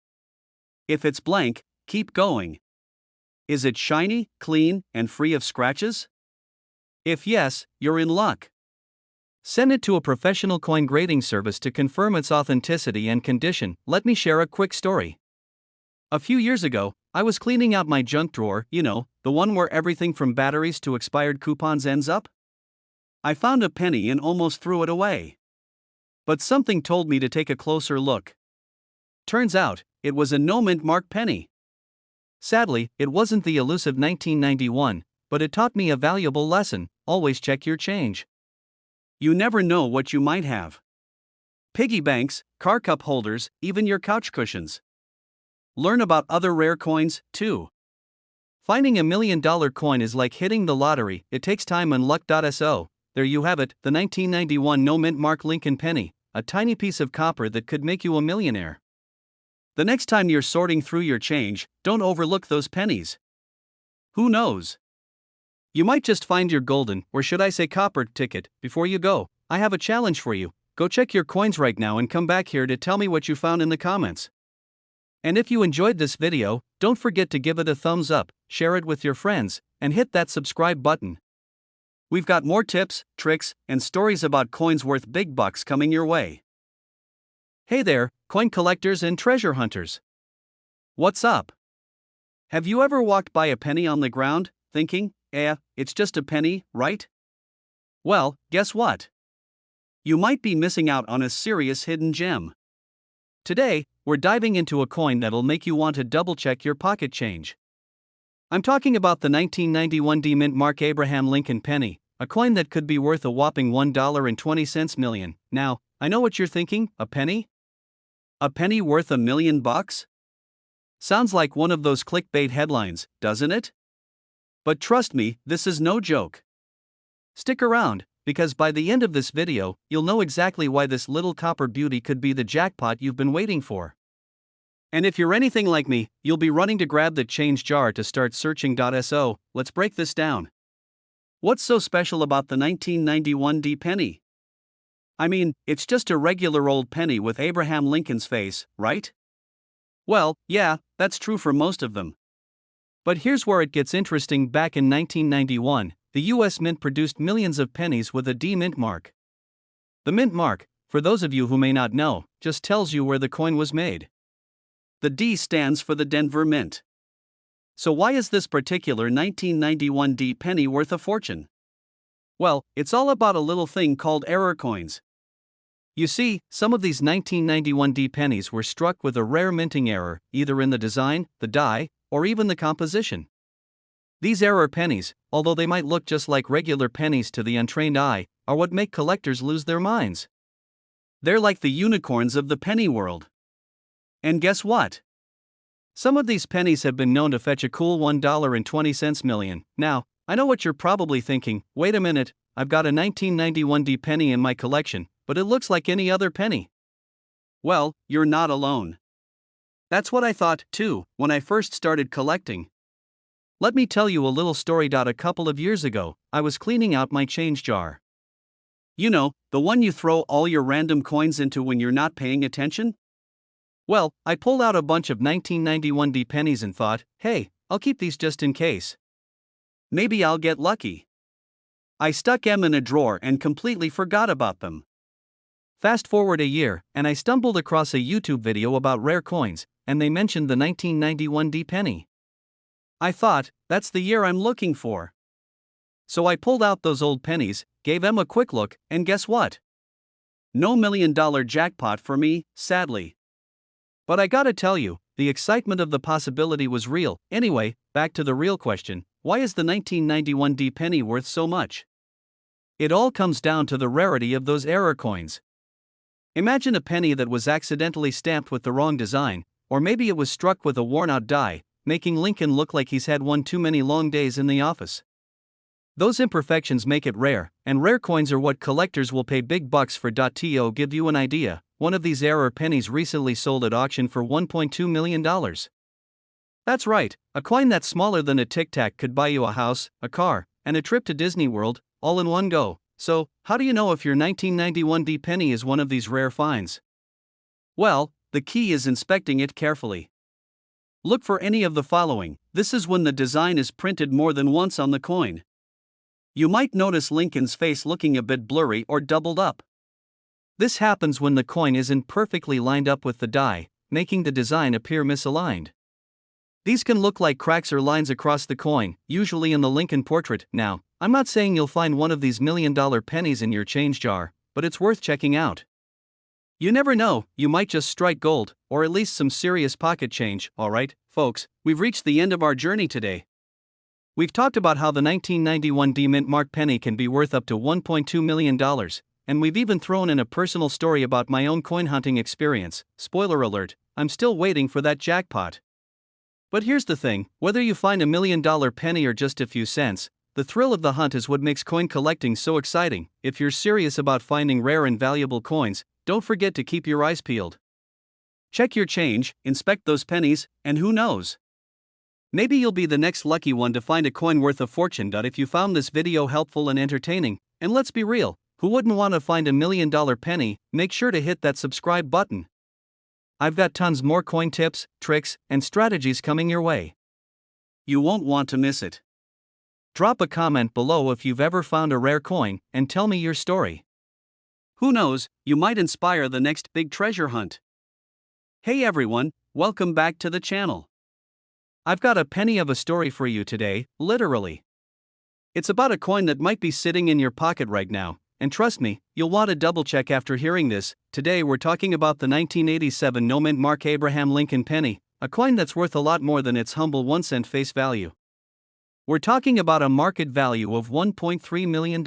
If it's blank, keep going. Is it shiny, clean, and free of scratches? If yes, you're in luck. Send it to a professional coin grading service to confirm its authenticity and condition. Let me share a quick story. A few years ago, I was cleaning out my junk drawer, the one where everything from batteries to expired coupons ends up. I found a penny and almost threw it away. But something told me to take a closer look. Turns out, it was a no-mint mark penny. Sadly, it wasn't the elusive 1991, but it taught me a valuable lesson: always check your change. You never know what you might have. Piggy banks, car cup holders, even your couch cushions. Learn about other rare coins, too. Finding $1 million coin is like hitting the lottery, it takes time and luck.so. There you have it, the 1991 no-mint mark Lincoln penny, a tiny piece of copper that could make you a millionaire. The next time you're sorting through your change, don't overlook those pennies. Who knows? You might just find your golden, or should I say copper, ticket. Before you go, I have a challenge for you. Go check your coins right now and come back here to tell me what you found in the comments. And if you enjoyed this video, don't forget to give it a thumbs up, share it with your friends, and hit that subscribe button. We've got more tips, tricks, and stories about coins worth big bucks coming your way. Hey there, coin collectors and treasure hunters. What's up? Have you ever walked by a penny on the ground, thinking, it's just a penny, right? Well, guess what? You might be missing out on a serious hidden gem. Today, we're diving into a coin that'll make you want to double-check your pocket change. I'm talking about the 1991 D-Mint mark Abraham Lincoln penny, a coin that could be worth a whopping $1.20 million. Now, I know what you're thinking, a penny? A penny worth $1 million? Sounds like one of those clickbait headlines, doesn't it? But trust me, this is no joke. Stick around, because by the end of this video, you'll know exactly why this little copper beauty could be the jackpot you've been waiting for. And if you're anything like me, you'll be running to grab the change jar to start searching.so. Let's break this down. What's so special about the 1991 D penny? I mean, it's just a regular old penny with Abraham Lincoln's face, right? Well, yeah, that's true for most of them. But here's where it gets interesting. Back in 1991, the US Mint produced millions of pennies with a D mint mark. The mint mark, for those of you who may not know, just tells you where the coin was made. The D stands for the Denver Mint. So why is this particular 1991 D penny worth a fortune? Well, it's all about a little thing called error coins. You see, some of these 1991 D pennies were struck with a rare minting error, either in the design, the die, or even the composition. These error pennies, although they might look just like regular pennies to the untrained eye, are what make collectors lose their minds. They're like the unicorns of the penny world. And guess what? Some of these pennies have been known to fetch a cool $1.20 million. Now, I know what you're probably thinking, wait a minute, I've got a 1991 D penny in my collection, but it looks like any other penny. Well, you're not alone. That's what I thought, too, when I first started collecting. Let me tell you a little story. A couple of years ago, I was cleaning out my change jar. You know, the one you throw all your random coins into when you're not paying attention? Well, I pulled out a bunch of 1991 D pennies and thought, hey, I'll keep these just in case. Maybe I'll get lucky. I stuck them in a drawer and completely forgot about them. Fast forward a year, and I stumbled across a YouTube video about rare coins, and they mentioned the 1991 D penny. I thought, that's the year I'm looking for. So I pulled out those old pennies, gave them a quick look, and guess what? No $1 million jackpot for me, sadly. But I gotta tell you, the excitement of the possibility was real. Anyway, back to the real question, why is the 1991 D penny worth so much? It all comes down to the rarity of those error coins. Imagine a penny that was accidentally stamped with the wrong design, or maybe it was struck with a worn-out die, making Lincoln look like he's had one too many long days in the office. Those imperfections make it rare, and rare coins are what collectors will pay big bucks for. To give you an idea, one of these error pennies recently sold at auction for $1.2 million. That's right, a coin that's smaller than a Tic Tac could buy you a house, a car, and a trip to Disney World, all in one go. So, how do you know if your 1991 D penny is one of these rare finds? Well, the key is inspecting it carefully. Look for any of the following. This is when the design is printed more than once on the coin. You might notice Lincoln's face looking a bit blurry or doubled up. This happens when the coin isn't perfectly lined up with the die, making the design appear misaligned. These can look like cracks or lines across the coin, usually in the Lincoln portrait. Now, I'm not saying you'll find one of these $1 million pennies in your change jar, but it's worth checking out. You never know, you might just strike gold, or at least some serious pocket change. Alright, folks, we've reached the end of our journey today. We've talked about how the 1991 D-Mint mark penny can be worth up to $1.2 million, and we've even thrown in a personal story about my own coin hunting experience. Spoiler alert, I'm still waiting for that jackpot. But here's the thing, whether you find a $1 million penny or just a few cents, the thrill of the hunt is what makes coin collecting so exciting. If you're serious about finding rare and valuable coins, don't forget to keep your eyes peeled. Check your change, inspect those pennies, and who knows? Maybe you'll be the next lucky one to find a coin worth a fortune. If you found this video helpful and entertaining, and let's be real, who wouldn't want to find a $1 million penny, make sure to hit that subscribe button. I've got tons more coin tips, tricks, and strategies coming your way. You won't want to miss it. Drop a comment below if you've ever found a rare coin, and tell me your story. Who knows, you might inspire the next big treasure hunt. Hey everyone, welcome back to the channel. I've got a penny of a story for you today, literally. It's about a coin that might be sitting in your pocket right now, and trust me, you'll want to double check after hearing this. Today we're talking about the 1987 no-mint mark Abraham Lincoln penny, a coin that's worth a lot more than its humble 1-cent face value. We're talking about a market value of $1.3 million.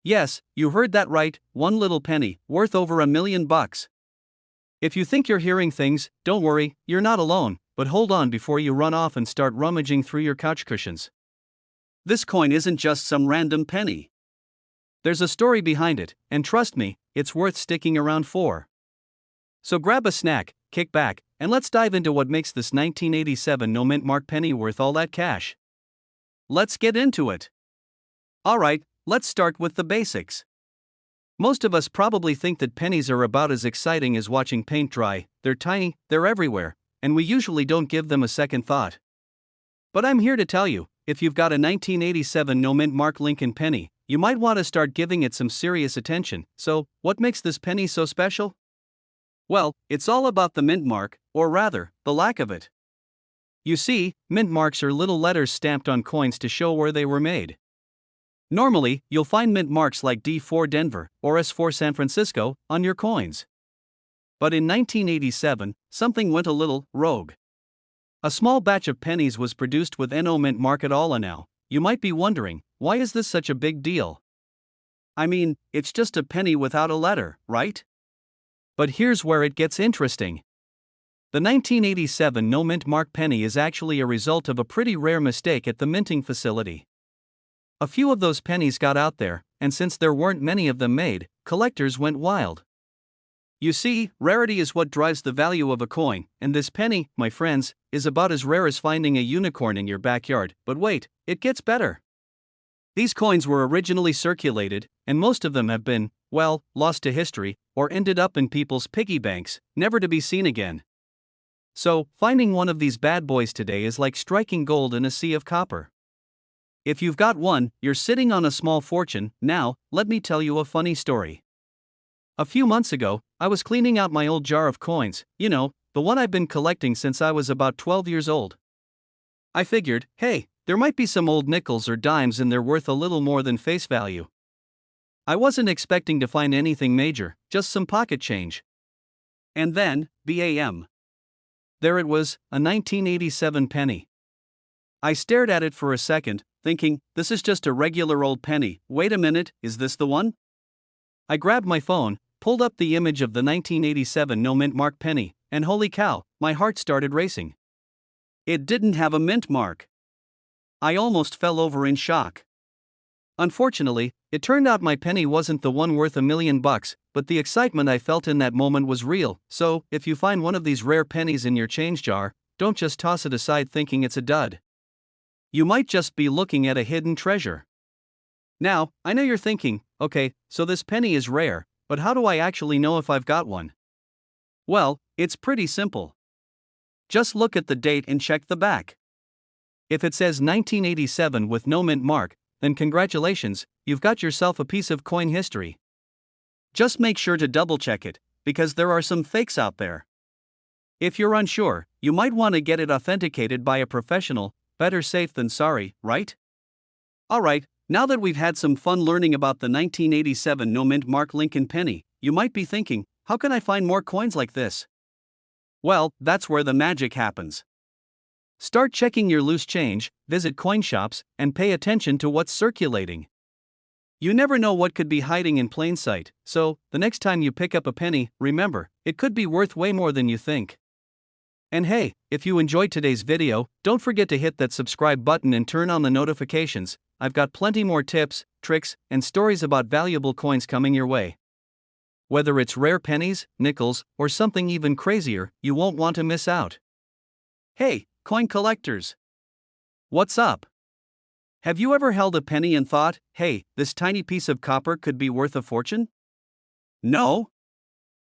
Yes, you heard that right, one little penny, worth over $1 million. If you think you're hearing things, don't worry, you're not alone, but hold on before you run off and start rummaging through your couch cushions. This coin isn't just some random penny. There's a story behind it, and trust me, it's worth sticking around for. So grab a snack, kick back, and let's dive into what makes this 1987 no-mint mark penny worth all that cash. Let's get into it. Alright, let's start with the basics. Most of us probably think that pennies are about as exciting as watching paint dry. They're tiny, they're everywhere, and we usually don't give them a second thought. But I'm here to tell you, if you've got a 1987 no-mint mark Lincoln penny, you might want to start giving it some serious attention. So, what makes this penny so special? Well, it's all about the mint mark, or rather, the lack of it. You see, mint marks are little letters stamped on coins to show where they were made. Normally, you'll find mint marks like D for Denver or S for San Francisco on your coins. But in 1987, something went a little rogue. A small batch of pennies was produced with no mint mark at all. And now, you might be wondering, why is this such a big deal? I mean, it's just a penny without a letter, right? But here's where it gets interesting. The 1987 no-mint mark penny is actually a result of a pretty rare mistake at the minting facility. A few of those pennies got out there, and since there weren't many of them made, collectors went wild. You see, rarity is what drives the value of a coin, and this penny, my friends, is about as rare as finding a unicorn in your backyard. But wait, it gets better. These coins were originally circulated, and most of them have been, well, lost to history, or ended up in people's piggy banks, never to be seen again. So, finding one of these bad boys today is like striking gold in a sea of copper. If you've got one, you're sitting on a small fortune. Now, let me tell you a funny story. A few months ago, I was cleaning out my old jar of coins, you know, the one I've been collecting since I was about 12 years old. I figured, hey, there might be some old nickels or dimes in there worth a little more than face value. I wasn't expecting to find anything major, just some pocket change. And then, bam! There it was, a 1987 penny. I stared at it for a second, thinking, this is just a regular old penny. Wait a minute, is this the one? I grabbed my phone, pulled up the image of the 1987 no-mint mark penny, and holy cow, my heart started racing. It didn't have a mint mark. I almost fell over in shock. Unfortunately, it turned out my penny wasn't the one worth $1 million, but the excitement I felt in that moment was real. So, if you find one of these rare pennies in your change jar, don't just toss it aside thinking it's a dud. You might just be looking at a hidden treasure. Now, I know you're thinking, okay, so this penny is rare, but how do I actually know if I've got one? Well, it's pretty simple. Just look at the date and check the back. If it says 1987 with no mint mark, then congratulations, you've got yourself a piece of coin history. Just make sure to double check it, because there are some fakes out there. If you're unsure, you might want to get it authenticated by a professional. Better safe than sorry, right? Alright, now that we've had some fun learning about the 1987 no mint mark Lincoln penny, you might be thinking, how can I find more coins like this? Well, that's where the magic happens. Start checking your loose change, visit coin shops, and pay attention to what's circulating. You never know what could be hiding in plain sight, so, the next time you pick up a penny, remember, it could be worth way more than you think. And hey, if you enjoyed today's video, don't forget to hit that subscribe button and turn on the notifications. I've got plenty more tips, tricks, and stories about valuable coins coming your way. Whether it's rare pennies, nickels, or something even crazier, you won't want to miss out. Hey, coin collectors! What's up? Have you ever held a penny and thought, hey, this tiny piece of copper could be worth a fortune? No?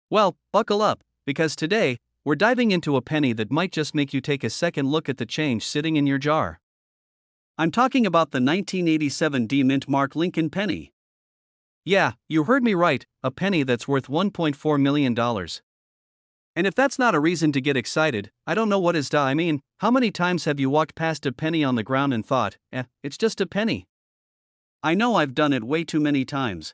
Well, buckle up, because today, we're diving into a penny that might just make you take a second look at the change sitting in your jar. I'm talking about the 1987 D mint mark Lincoln penny. Yeah, you heard me right, a penny that's worth $1.4 million. And if that's not a reason to get excited, I don't know what is. I mean, how many times have you walked past a penny on the ground and thought, it's just a penny? I know I've done it way too many times.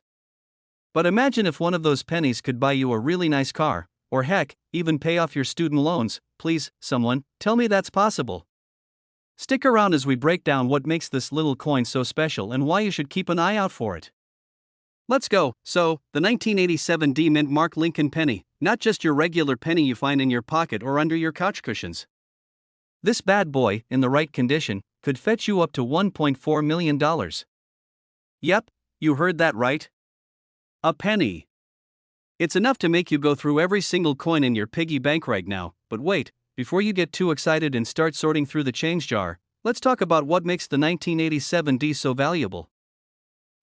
But imagine if one of those pennies could buy you a really nice car, or heck, even pay off your student loans. Please, someone, tell me that's possible. Stick around as we break down what makes this little coin so special and why you should keep an eye out for it. Let's go. So, the 1987 D mint mark Lincoln penny, not just your regular penny you find in your pocket or under your couch cushions. This bad boy, in the right condition, could fetch you up to $1.4 million. Yep, you heard that right. A penny. It's enough to make you go through every single coin in your piggy bank right now, but wait, before you get too excited and start sorting through the change jar, let's talk about what makes the 1987 D so valuable.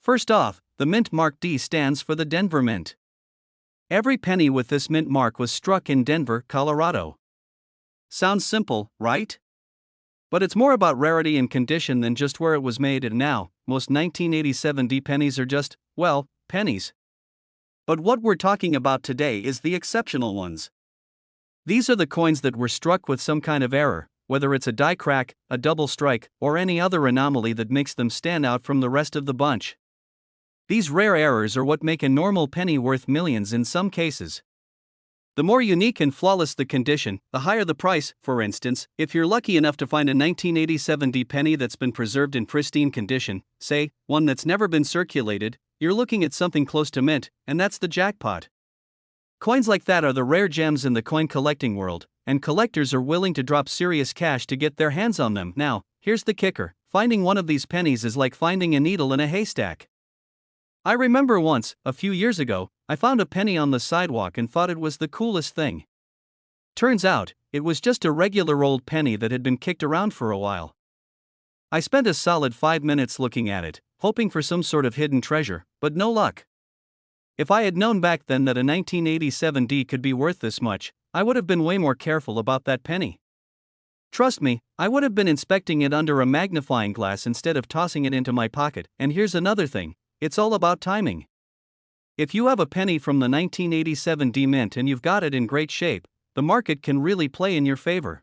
First off, the mint mark D stands for the Denver Mint. Every penny with this mint mark was struck in Denver, Colorado. Sounds simple, right? But it's more about rarity and condition than just where it was made, and now, most 1987 D pennies are just, well, pennies. But what we're talking about today is the exceptional ones. These are the coins that were struck with some kind of error, whether it's a die crack, a double strike, or any other anomaly that makes them stand out from the rest of the bunch. These rare errors are what make a normal penny worth millions in some cases. The more unique and flawless the condition, the higher the price. For instance, if you're lucky enough to find a 1987 D penny that's been preserved in pristine condition, say, one that's never been circulated, you're looking at something close to mint, and that's the jackpot. Coins like that are the rare gems in the coin collecting world, and collectors are willing to drop serious cash to get their hands on them. Now, here's the kicker: finding one of these pennies is like finding a needle in a haystack. I remember once, a few years ago, I found a penny on the sidewalk and thought it was the coolest thing. Turns out, it was just a regular old penny that had been kicked around for a while. I spent a solid 5 minutes looking at it, hoping for some sort of hidden treasure, but no luck. If I had known back then that a 1987 D could be worth this much, I would have been way more careful about that penny. Trust me, I would have been inspecting it under a magnifying glass instead of tossing it into my pocket. And here's another thing, it's all about timing. If you have a penny from the 1987 D mint and you've got it in great shape, the market can really play in your favor.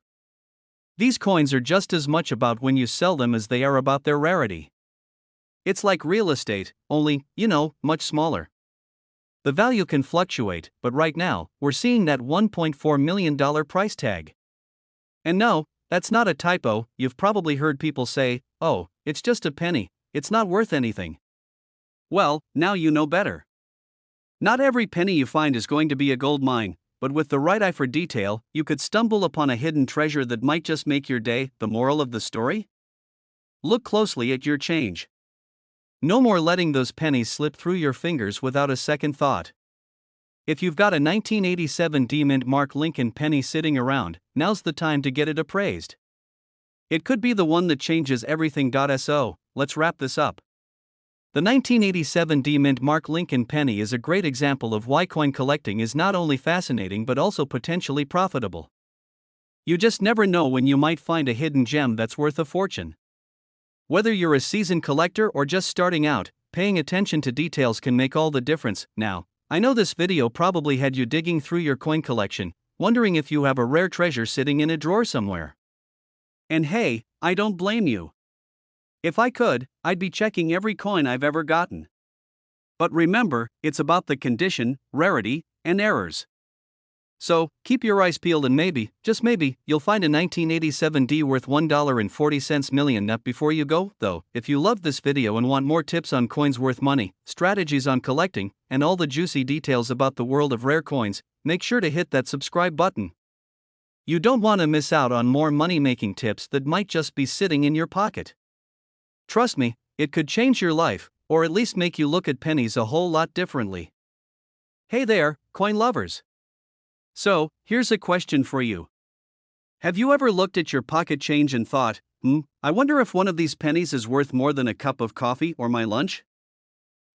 These coins are just as much about when you sell them as they are about their rarity. It's like real estate, only, much smaller. The value can fluctuate, but right now, we're seeing that $1.4 million price tag. And no, that's not a typo. You've probably heard people say, oh, it's just a penny, it's not worth anything. Well, now you know better. Not every penny you find is going to be a gold mine, but with the right eye for detail, you could stumble upon a hidden treasure that might just make your day. The moral of the story? Look closely at your change. No more letting those pennies slip through your fingers without a second thought. If you've got a 1987 D mint mark Lincoln penny sitting around, now's the time to get it appraised. It could be the one that changes everything. So, let's wrap this up. The 1987 D mint mark Lincoln penny is a great example of why coin collecting is not only fascinating but also potentially profitable. You just never know when you might find a hidden gem that's worth a fortune. Whether you're a seasoned collector or just starting out, paying attention to details can make all the difference. Now, I know this video probably had you digging through your coin collection, wondering if you have a rare treasure sitting in a drawer somewhere. And hey, I don't blame you. If I could, I'd be checking every coin I've ever gotten. But remember, it's about the condition, rarity, and errors. So, keep your eyes peeled and maybe, just maybe, you'll find a 1987 D worth $1.40 million nut before you go, though. If you loved this video and want more tips on coins worth money, strategies on collecting, and all the juicy details about the world of rare coins, make sure to hit that subscribe button. You don't want to miss out on more money-making tips that might just be sitting in your pocket. Trust me, it could change your life, or at least make you look at pennies a whole lot differently. Hey there, coin lovers! So, here's a question for you. Have you ever looked at your pocket change and thought, I wonder if one of these pennies is worth more than a cup of coffee or my lunch?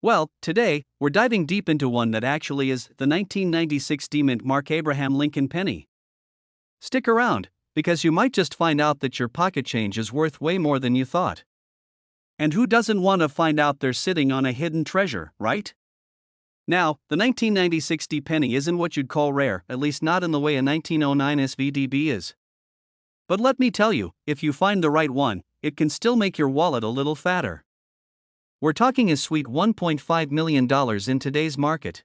Well, today, we're diving deep into one that actually is the 1996 D-Mint Mark Abraham Lincoln penny. Stick around, because you might just find out that your pocket change is worth way more than you thought. And who doesn't want to find out they're sitting on a hidden treasure, right? Now, the 1996 D penny isn't what you'd call rare, at least not in the way a 1909 SVDB is. But let me tell you, if you find the right one, it can still make your wallet a little fatter. We're talking a sweet $1.5 million in today's market.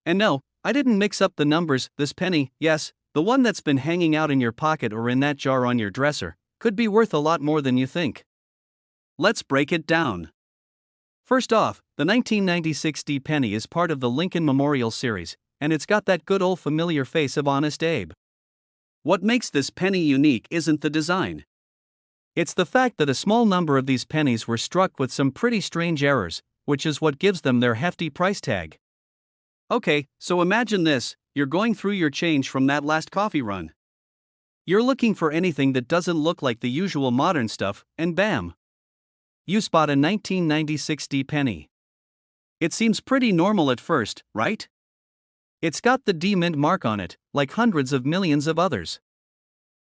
And no, I didn't mix up the numbers. This penny, yes, the one that's been hanging out in your pocket or in that jar on your dresser, could be worth a lot more than you think. Let's break it down. First off, the 1996 D penny is part of the Lincoln Memorial Series, and it's got that good old familiar face of Honest Abe. What makes this penny unique isn't the design. It's the fact that a small number of these pennies were struck with some pretty strange errors, which is what gives them their hefty price tag. Okay, so imagine this, you're going through your change from that last coffee run. You're looking for anything that doesn't look like the usual modern stuff, and bam! You spot a 1996 D penny. It seems pretty normal at first, right? It's got the D-Mint mark on it, like hundreds of millions of others.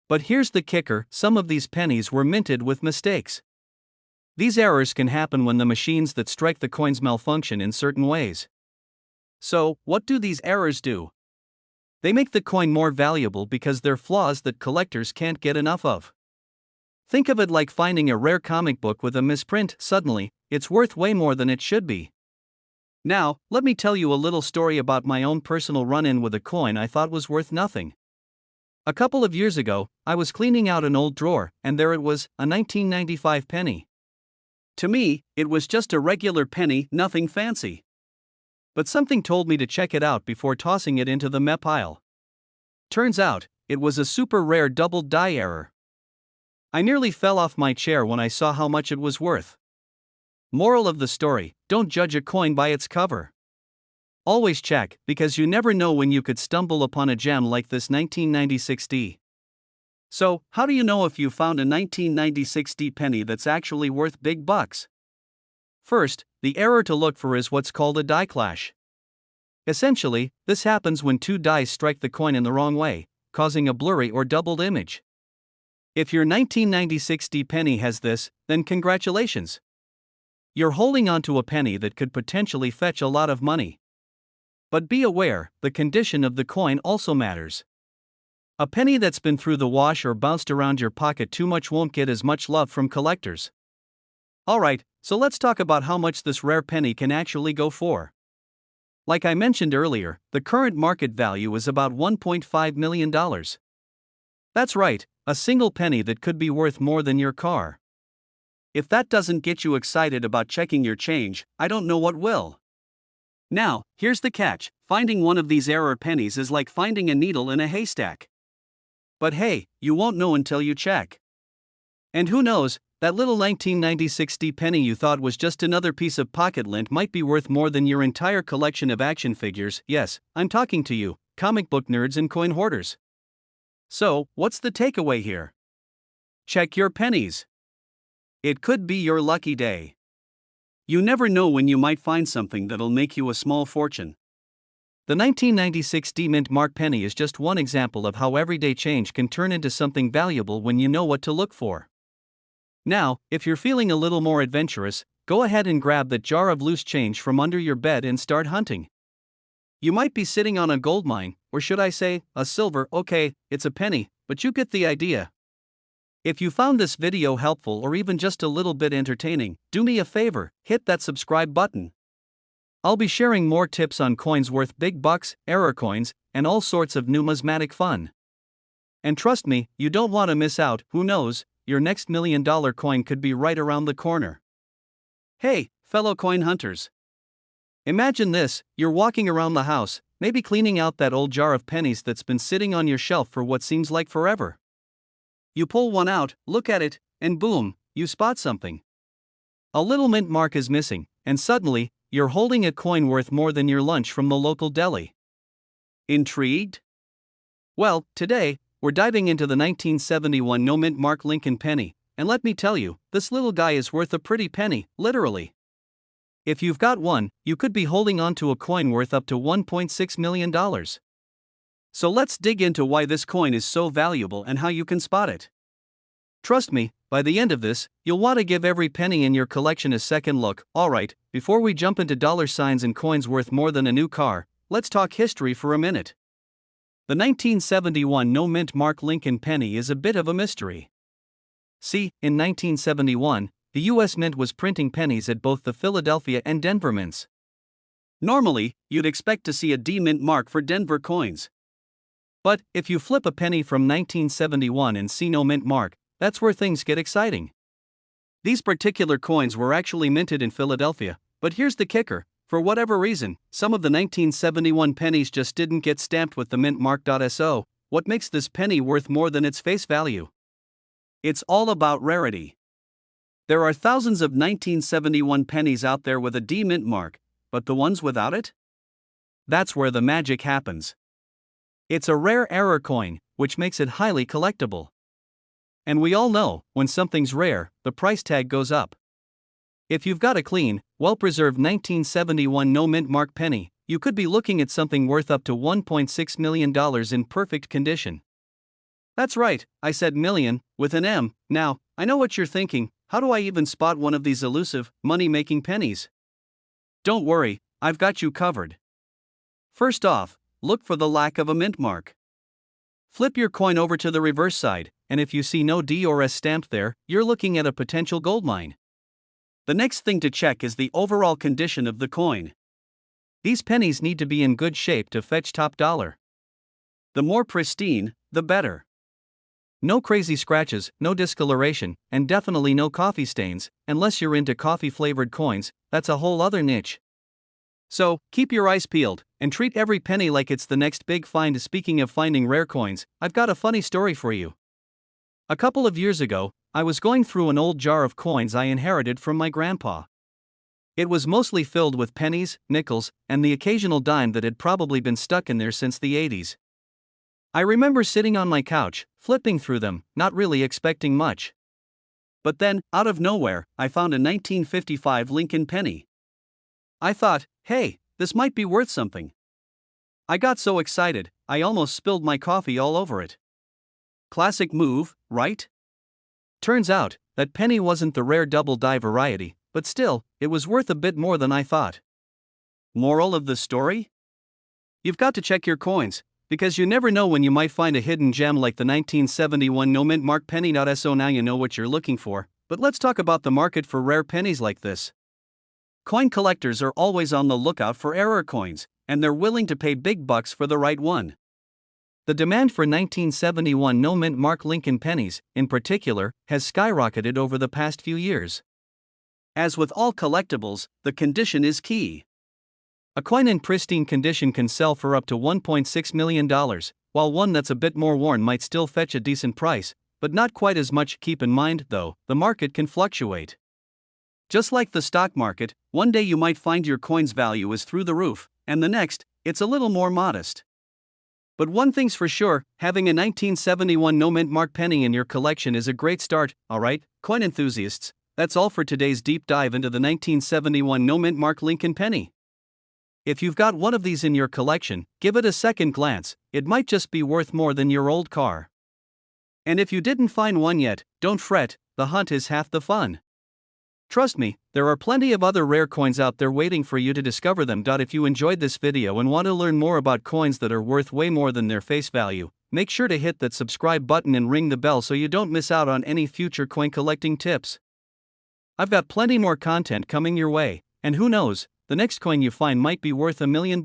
But here's the kicker, some of these pennies were minted with mistakes. These errors can happen when the machines that strike the coins malfunction in certain ways. So, what do these errors do? They make the coin more valuable because they're flaws that collectors can't get enough of. Think of it like finding a rare comic book with a misprint. Suddenly, it's worth way more than it should be. Now, let me tell you a little story about my own personal run-in with a coin I thought was worth nothing. A couple of years ago, I was cleaning out an old drawer, and there it was, a 1995 penny. To me, it was just a regular penny, nothing fancy. But something told me to check it out before tossing it into the meh pile. Turns out, it was a super rare double die error. I nearly fell off my chair when I saw how much it was worth. Moral of the story, don't judge a coin by its cover. Always check, because you never know when you could stumble upon a gem like this 1996 D. So, how do you know if you found a 1996 D penny that's actually worth big bucks? First, the error to look for is what's called a die clash. Essentially, this happens when two dies strike the coin in the wrong way, causing a blurry or doubled image. If your 1996 D penny has this, then congratulations. You're holding onto a penny that could potentially fetch a lot of money. But be aware, the condition of the coin also matters. A penny that's been through the wash or bounced around your pocket too much won't get as much love from collectors. Alright, so let's talk about how much this rare penny can actually go for. Like I mentioned earlier, the current market value is about $1.5 million. That's right, a single penny that could be worth more than your car. If that doesn't get you excited about checking your change, I don't know what will. Now, here's the catch, finding one of these error pennies is like finding a needle in a haystack. But hey, you won't know until you check. And who knows, that little 1996 D penny you thought was just another piece of pocket lint might be worth more than your entire collection of action figures. Yes, I'm talking to you, comic book nerds and coin hoarders. So, what's the takeaway here? Check your pennies. It could be your lucky day. You never know when you might find something that'll make you a small fortune. The 1996 D-Mint Mark penny is just one example of how everyday change can turn into something valuable when you know what to look for. Now, if you're feeling a little more adventurous, go ahead and grab that jar of loose change from under your bed and start hunting. You might be sitting on a gold mine, or should I say, a silver, okay, it's a penny, but you get the idea. If you found this video helpful or even just a little bit entertaining, do me a favor, hit that subscribe button. I'll be sharing more tips on coins worth big bucks, error coins, and all sorts of numismatic fun. And trust me, you don't want to miss out. Who knows, your next $1 million coin could be right around the corner. Hey, fellow coin hunters. Imagine this: you're walking around the house, maybe cleaning out that old jar of pennies that's been sitting on your shelf for what seems like forever. You pull one out, look at it, and boom, you spot something. A little mint mark is missing, and suddenly, you're holding a coin worth more than your lunch from the local deli. Intrigued? Well, today, we're diving into the 1971 no mint mark Lincoln penny, and let me tell you, this little guy is worth a pretty penny, literally. If you've got one, you could be holding on to a coin worth up to $1.6 million. So let's dig into why this coin is so valuable and how you can spot it. Trust me, by the end of this, you'll want to give every penny in your collection a second look. Alright, before we jump into dollar signs and coins worth more than a new car, let's talk history for a minute. The 1971 no mint mark Lincoln penny is a bit of a mystery. See, in 1971, the U.S. Mint was printing pennies at both the Philadelphia and Denver mints. Normally, you'd expect to see a D mint mark for Denver coins. But if you flip a penny from 1971 and see no mint mark, that's where things get exciting. These particular coins were actually minted in Philadelphia, but here's the kicker: for whatever reason, some of the 1971 pennies just didn't get stamped with the mint mark. So, what makes this penny worth more than its face value? It's all about rarity. There are thousands of 1971 pennies out there with a D mint mark, but the ones without it? That's where the magic happens. It's a rare error coin, which makes it highly collectible. And we all know, when something's rare, the price tag goes up. If you've got a clean, well-preserved 1971 no mint mark penny, you could be looking at something worth up to $1.6 million in perfect condition. That's right, I said million, with an M. Now, I know what you're thinking: how do I even spot one of these elusive, money-making pennies? Don't worry, I've got you covered. First off, look for the lack of a mint mark. Flip your coin over to the reverse side, and if you see no D or S stamped there, you're looking at a potential gold mine. The next thing to check is the overall condition of the coin. These pennies need to be in good shape to fetch top dollar. The more pristine, the better. No crazy scratches, no discoloration, and definitely no coffee stains, unless you're into coffee-flavored coins. That's a whole other niche. So, keep your eyes peeled, and treat every penny like it's the next big find. Speaking of finding rare coins, I've got a funny story for you. A couple of years ago, I was going through an old jar of coins I inherited from my grandpa. It was mostly filled with pennies, nickels, and the occasional dime that had probably been stuck in there since the 80s. I remember sitting on my couch, flipping through them, not really expecting much. But then, out of nowhere, I found a 1955 Lincoln penny. I thought, hey, this might be worth something. I got so excited, I almost spilled my coffee all over it. Classic move, right? Turns out, that penny wasn't the rare double die variety, but still, it was worth a bit more than I thought. Moral of the story? You've got to check your coins, because you never know when you might find a hidden gem like the 1971 no mint mark penny. So now you know what you're looking for, but let's talk about the market for rare pennies like this. Coin collectors are always on the lookout for error coins, and they're willing to pay big bucks for the right one. The demand for 1971 no mint mark Lincoln pennies, in particular, has skyrocketed over the past few years. As with all collectibles, the condition is key. A coin in pristine condition can sell for up to $1.6 million, while one that's a bit more worn might still fetch a decent price, but not quite as much. Keep in mind, though, the market can fluctuate. Just like the stock market, one day you might find your coin's value is through the roof, and the next, it's a little more modest. But one thing's for sure, having a 1971 no mint mark penny in your collection is a great start. Alright, coin enthusiasts, that's all for today's deep dive into the 1971 no mint mark Lincoln penny. If you've got one of these in your collection, give it a second glance. It might just be worth more than your old car. And if you didn't find one yet, don't fret, the hunt is half the fun. Trust me, there are plenty of other rare coins out there waiting for you to discover them. If you enjoyed this video and want to learn more about coins that are worth way more than their face value, make sure to hit that subscribe button and ring the bell so you don't miss out on any future coin collecting tips. I've got plenty more content coming your way, and who knows, the next coin you find might be worth $1 million.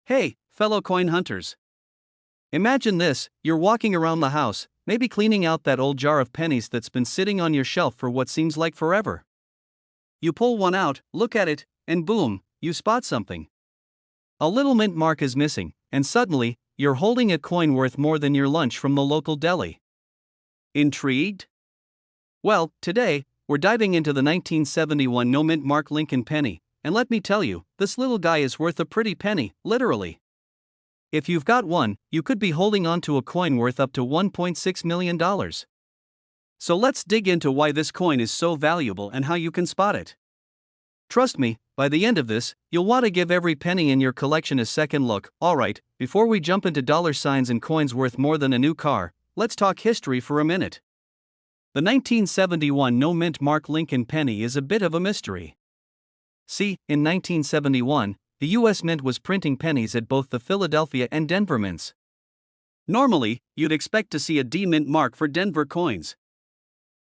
Hey, fellow coin hunters. Imagine this: you're walking around the house, maybe cleaning out that old jar of pennies that's been sitting on your shelf for what seems like forever. You pull one out, look at it, and boom, you spot something. A little mint mark is missing, and suddenly, you're holding a coin worth more than your lunch from the local deli. Intrigued? Well, today, we're diving into the 1971 no mint mark Lincoln penny, and let me tell you, this little guy is worth a pretty penny, literally. If you've got one, you could be holding on to a coin worth up to $1.6 million. So let's dig into why this coin is so valuable and how you can spot it. Trust me, by the end of this, you'll want to give every penny in your collection a second look. Alright, before we jump into dollar signs and coins worth more than a new car, let's talk history for a minute. The 1971 no mint mark Lincoln penny is a bit of a mystery. See, in 1971, the U.S. Mint was printing pennies at both the Philadelphia and Denver mints. Normally, you'd expect to see a D mint mark for Denver coins.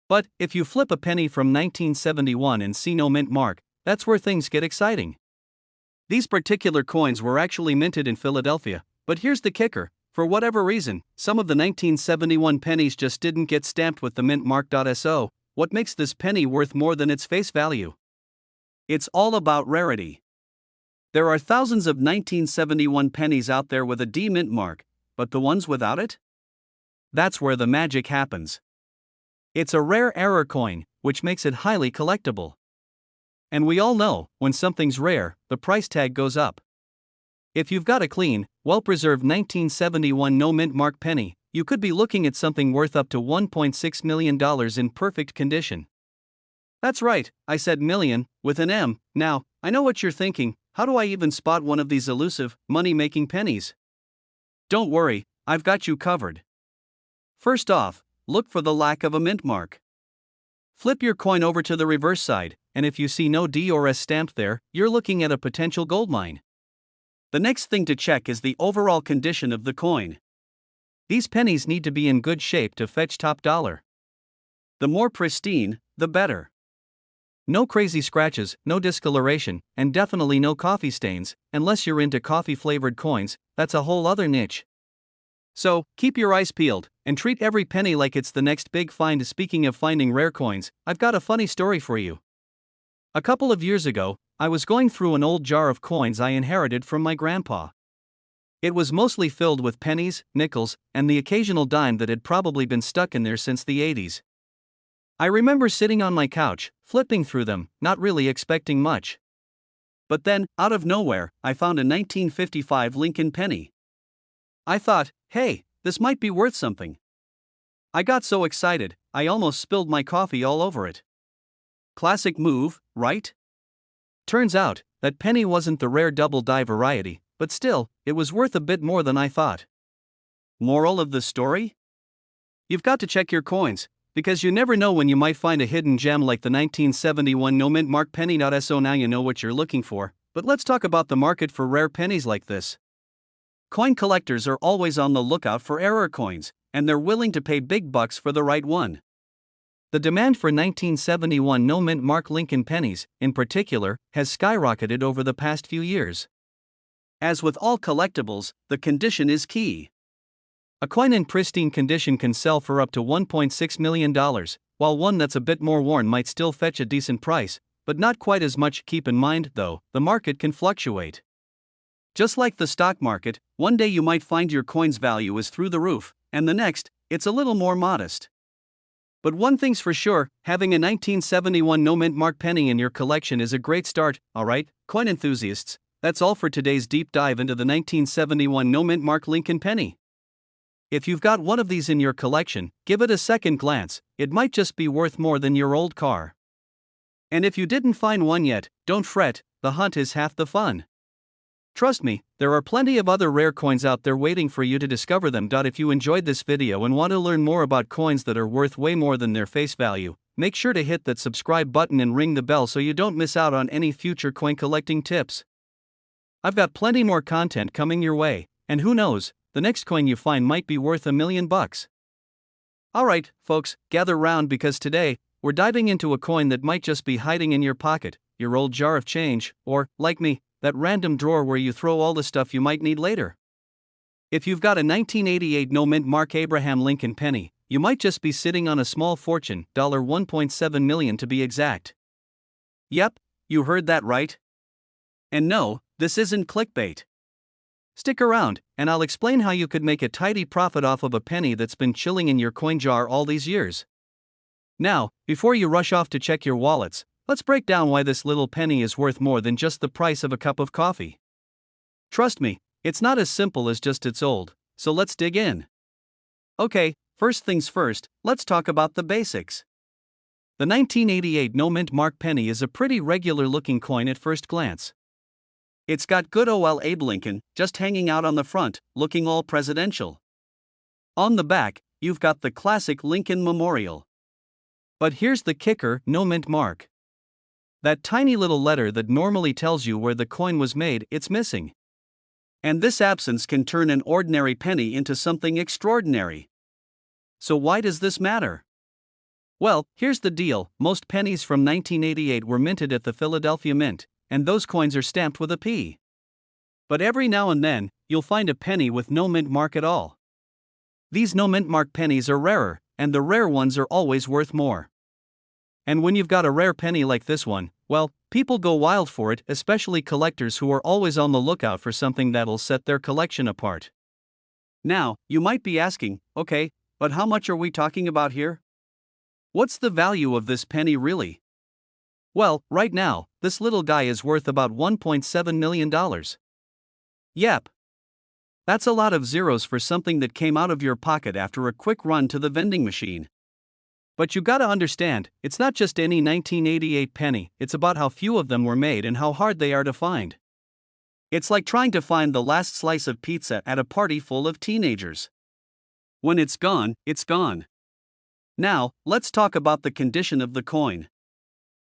But if you flip a penny from 1971 and see no mint mark, that's where things get exciting. These particular coins were actually minted in Philadelphia, but here's the kicker: for whatever reason, some of the 1971 pennies just didn't get stamped with the mint mark. So, what makes this penny worth more than its face value? It's all about rarity. There are thousands of 1971 pennies out there with a D mint mark, but the ones without it? That's where the magic happens. It's a rare error coin, which makes it highly collectible. And we all know, when something's rare, the price tag goes up. If you've got a clean, well-preserved 1971 no mint mark penny, you could be looking at something worth up to $1.6 million in perfect condition. That's right, I said million, with an M. Now, I know what you're thinking: how do I even spot one of these elusive, money-making pennies? Don't worry, I've got you covered. First off, look for the lack of a mint mark. Flip your coin over to the reverse side, and if you see no D or S stamped there, you're looking at a potential gold mine. The next thing to check is the overall condition of the coin. These pennies need to be in good shape to fetch top dollar. The more pristine, the better. No crazy scratches, no discoloration, and definitely no coffee stains, unless you're into coffee-flavored coins. That's a whole other niche. So, keep your eyes peeled, and treat every penny like it's the next big find. Speaking of finding rare coins, I've got a funny story for you. A couple of years ago, I was going through an old jar of coins I inherited from my grandpa. It was mostly filled with pennies, nickels, and the occasional dime that had probably been stuck in there since the 80s. I remember sitting on my couch, flipping through them, not really expecting much. But then, out of nowhere, I found a 1955 Lincoln penny. I thought, hey, this might be worth something. I got so excited, I almost spilled my coffee all over it. Classic move, right? Turns out, that penny wasn't the rare double die variety, but still, it was worth a bit more than I thought. Moral of the story? You've got to check your coins, because you never know when you might find a hidden gem like the 1971 no mint mark penny. So now you know what you're looking for, but let's talk about the market for rare pennies like this. Coin collectors are always on the lookout for error coins, and they're willing to pay big bucks for the right one. The demand for 1971 no mint mark Lincoln pennies, in particular, has skyrocketed over the past few years. As with all collectibles, the condition is key. A coin in pristine condition can sell for up to $1.6 million, while one that's a bit more worn might still fetch a decent price, but not quite as much. Keep in mind, though, the market can fluctuate. Just like the stock market, one day you might find your coin's value is through the roof, and the next, it's a little more modest. But one thing's for sure, having a 1971 no mint mark penny in your collection is a great start. Alright, coin enthusiasts, that's all for today's deep dive into the 1971 no mint mark Lincoln penny. If you've got one of these in your collection, give it a second glance, it might just be worth more than your old car. And if you didn't find one yet, don't fret, the hunt is half the fun. Trust me, there are plenty of other rare coins out there waiting for you to discover them. If you enjoyed this video and want to learn more about coins that are worth way more than their face value, make sure to hit that subscribe button and ring the bell so you don't miss out on any future coin collecting tips. I've got plenty more content coming your way, and who knows, the next coin you find might be worth $1 million. Alright, folks, gather round because today, we're diving into a coin that might just be hiding in your pocket, your old jar of change, or, like me, that random drawer where you throw all the stuff you might need later. If you've got a 1988 no-mint Mark Abraham Lincoln penny, you might just be sitting on a small fortune, $1.7 million to be exact. Yep, you heard that right. And no, this isn't clickbait. Stick around, and I'll explain how you could make a tidy profit off of a penny that's been chilling in your coin jar all these years. Now, before you rush off to check your wallets, let's break down why this little penny is worth more than just the price of a cup of coffee. Trust me, it's not as simple as just it's old, so let's dig in. Okay, first things first, let's talk about the basics. The 1988 no-mint Mark penny is a pretty regular-looking coin at first glance. It's got good old Abe Lincoln just hanging out on the front, looking all presidential. On the back, you've got the classic Lincoln Memorial. But here's the kicker: no mint mark. That tiny little letter that normally tells you where the coin was made, it's missing. And this absence can turn an ordinary penny into something extraordinary. So why does this matter? Well, here's the deal: most pennies from 1988 were minted at the Philadelphia Mint, and those coins are stamped with a P. But every now and then, you'll find a penny with no mint mark at all. These no mint mark pennies are rarer, and the rare ones are always worth more. And when you've got a rare penny like this one, well, people go wild for it, especially collectors who are always on the lookout for something that'll set their collection apart. Now, you might be asking, okay, but how much are we talking about here? What's the value of this penny really? Well, right now, this little guy is worth about $1.7 million. Yep. That's a lot of zeros for something that came out of your pocket after a quick run to the vending machine. But you gotta understand, it's not just any 1988 penny, it's about how few of them were made and how hard they are to find. It's like trying to find the last slice of pizza at a party full of teenagers. When it's gone, it's gone. Now, let's talk about the condition of the coin.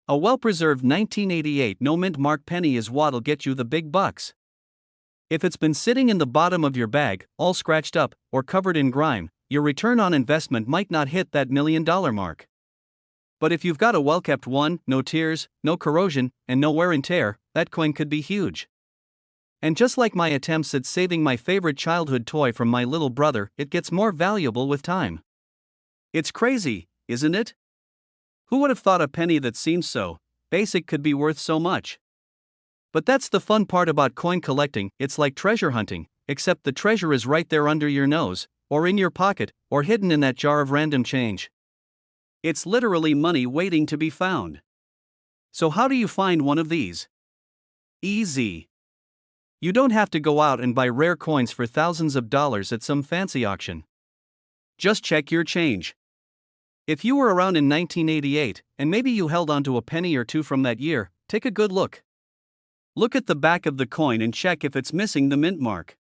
A well-preserved 1988 no-mint mark penny is what'll get you the big bucks. If it's been sitting in the bottom of your bag, all scratched up, or covered in grime, your return on investment might not hit that $1 million mark. But if you've got a well-kept one, no tears, no corrosion, and no wear and tear, that coin could be huge. And just like my attempts at saving my favorite childhood toy from my little brother, it gets more valuable with time. It's crazy, isn't it? Who would have thought a penny that seems so basic could be worth so much? But that's the fun part about coin collecting. It's like treasure hunting, except the treasure is right there under your nose, or in your pocket, or hidden in that jar of random change. It's literally money waiting to be found. So how do you find one of these? Easy. You don't have to go out and buy rare coins for thousands of dollars at some fancy auction. Just check your change. If you were around in 1988, and maybe you held onto a penny or two from that year, take a good look. Look at the back of the coin and check if it's missing the mint mark.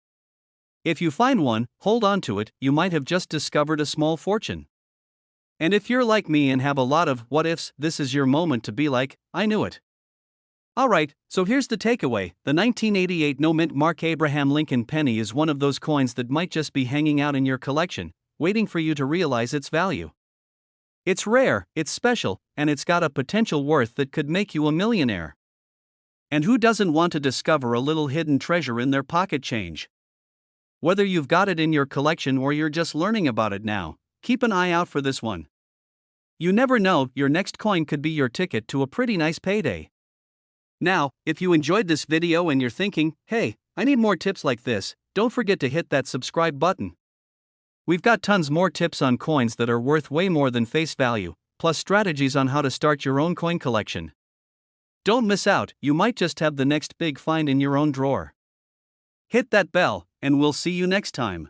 If you find one, hold on to it, you might have just discovered a small fortune. And if you're like me and have a lot of what ifs, this is your moment to be like, I knew it. Alright, so here's the takeaway: the 1988 no-mint Mark Abraham Lincoln penny is one of those coins that might just be hanging out in your collection, waiting for you to realize its value. It's rare, it's special, and it's got a potential worth that could make you a millionaire. And who doesn't want to discover a little hidden treasure in their pocket change? Whether you've got it in your collection or you're just learning about it now, keep an eye out for this one. You never know, your next coin could be your ticket to a pretty nice payday. Now, if you enjoyed this video and you're thinking, hey, I need more tips like this, don't forget to hit that subscribe button. We've got tons more tips on coins that are worth way more than face value, plus strategies on how to start your own coin collection. Don't miss out, you might just have the next big find in your own drawer. Hit that bell, and we'll see you next time.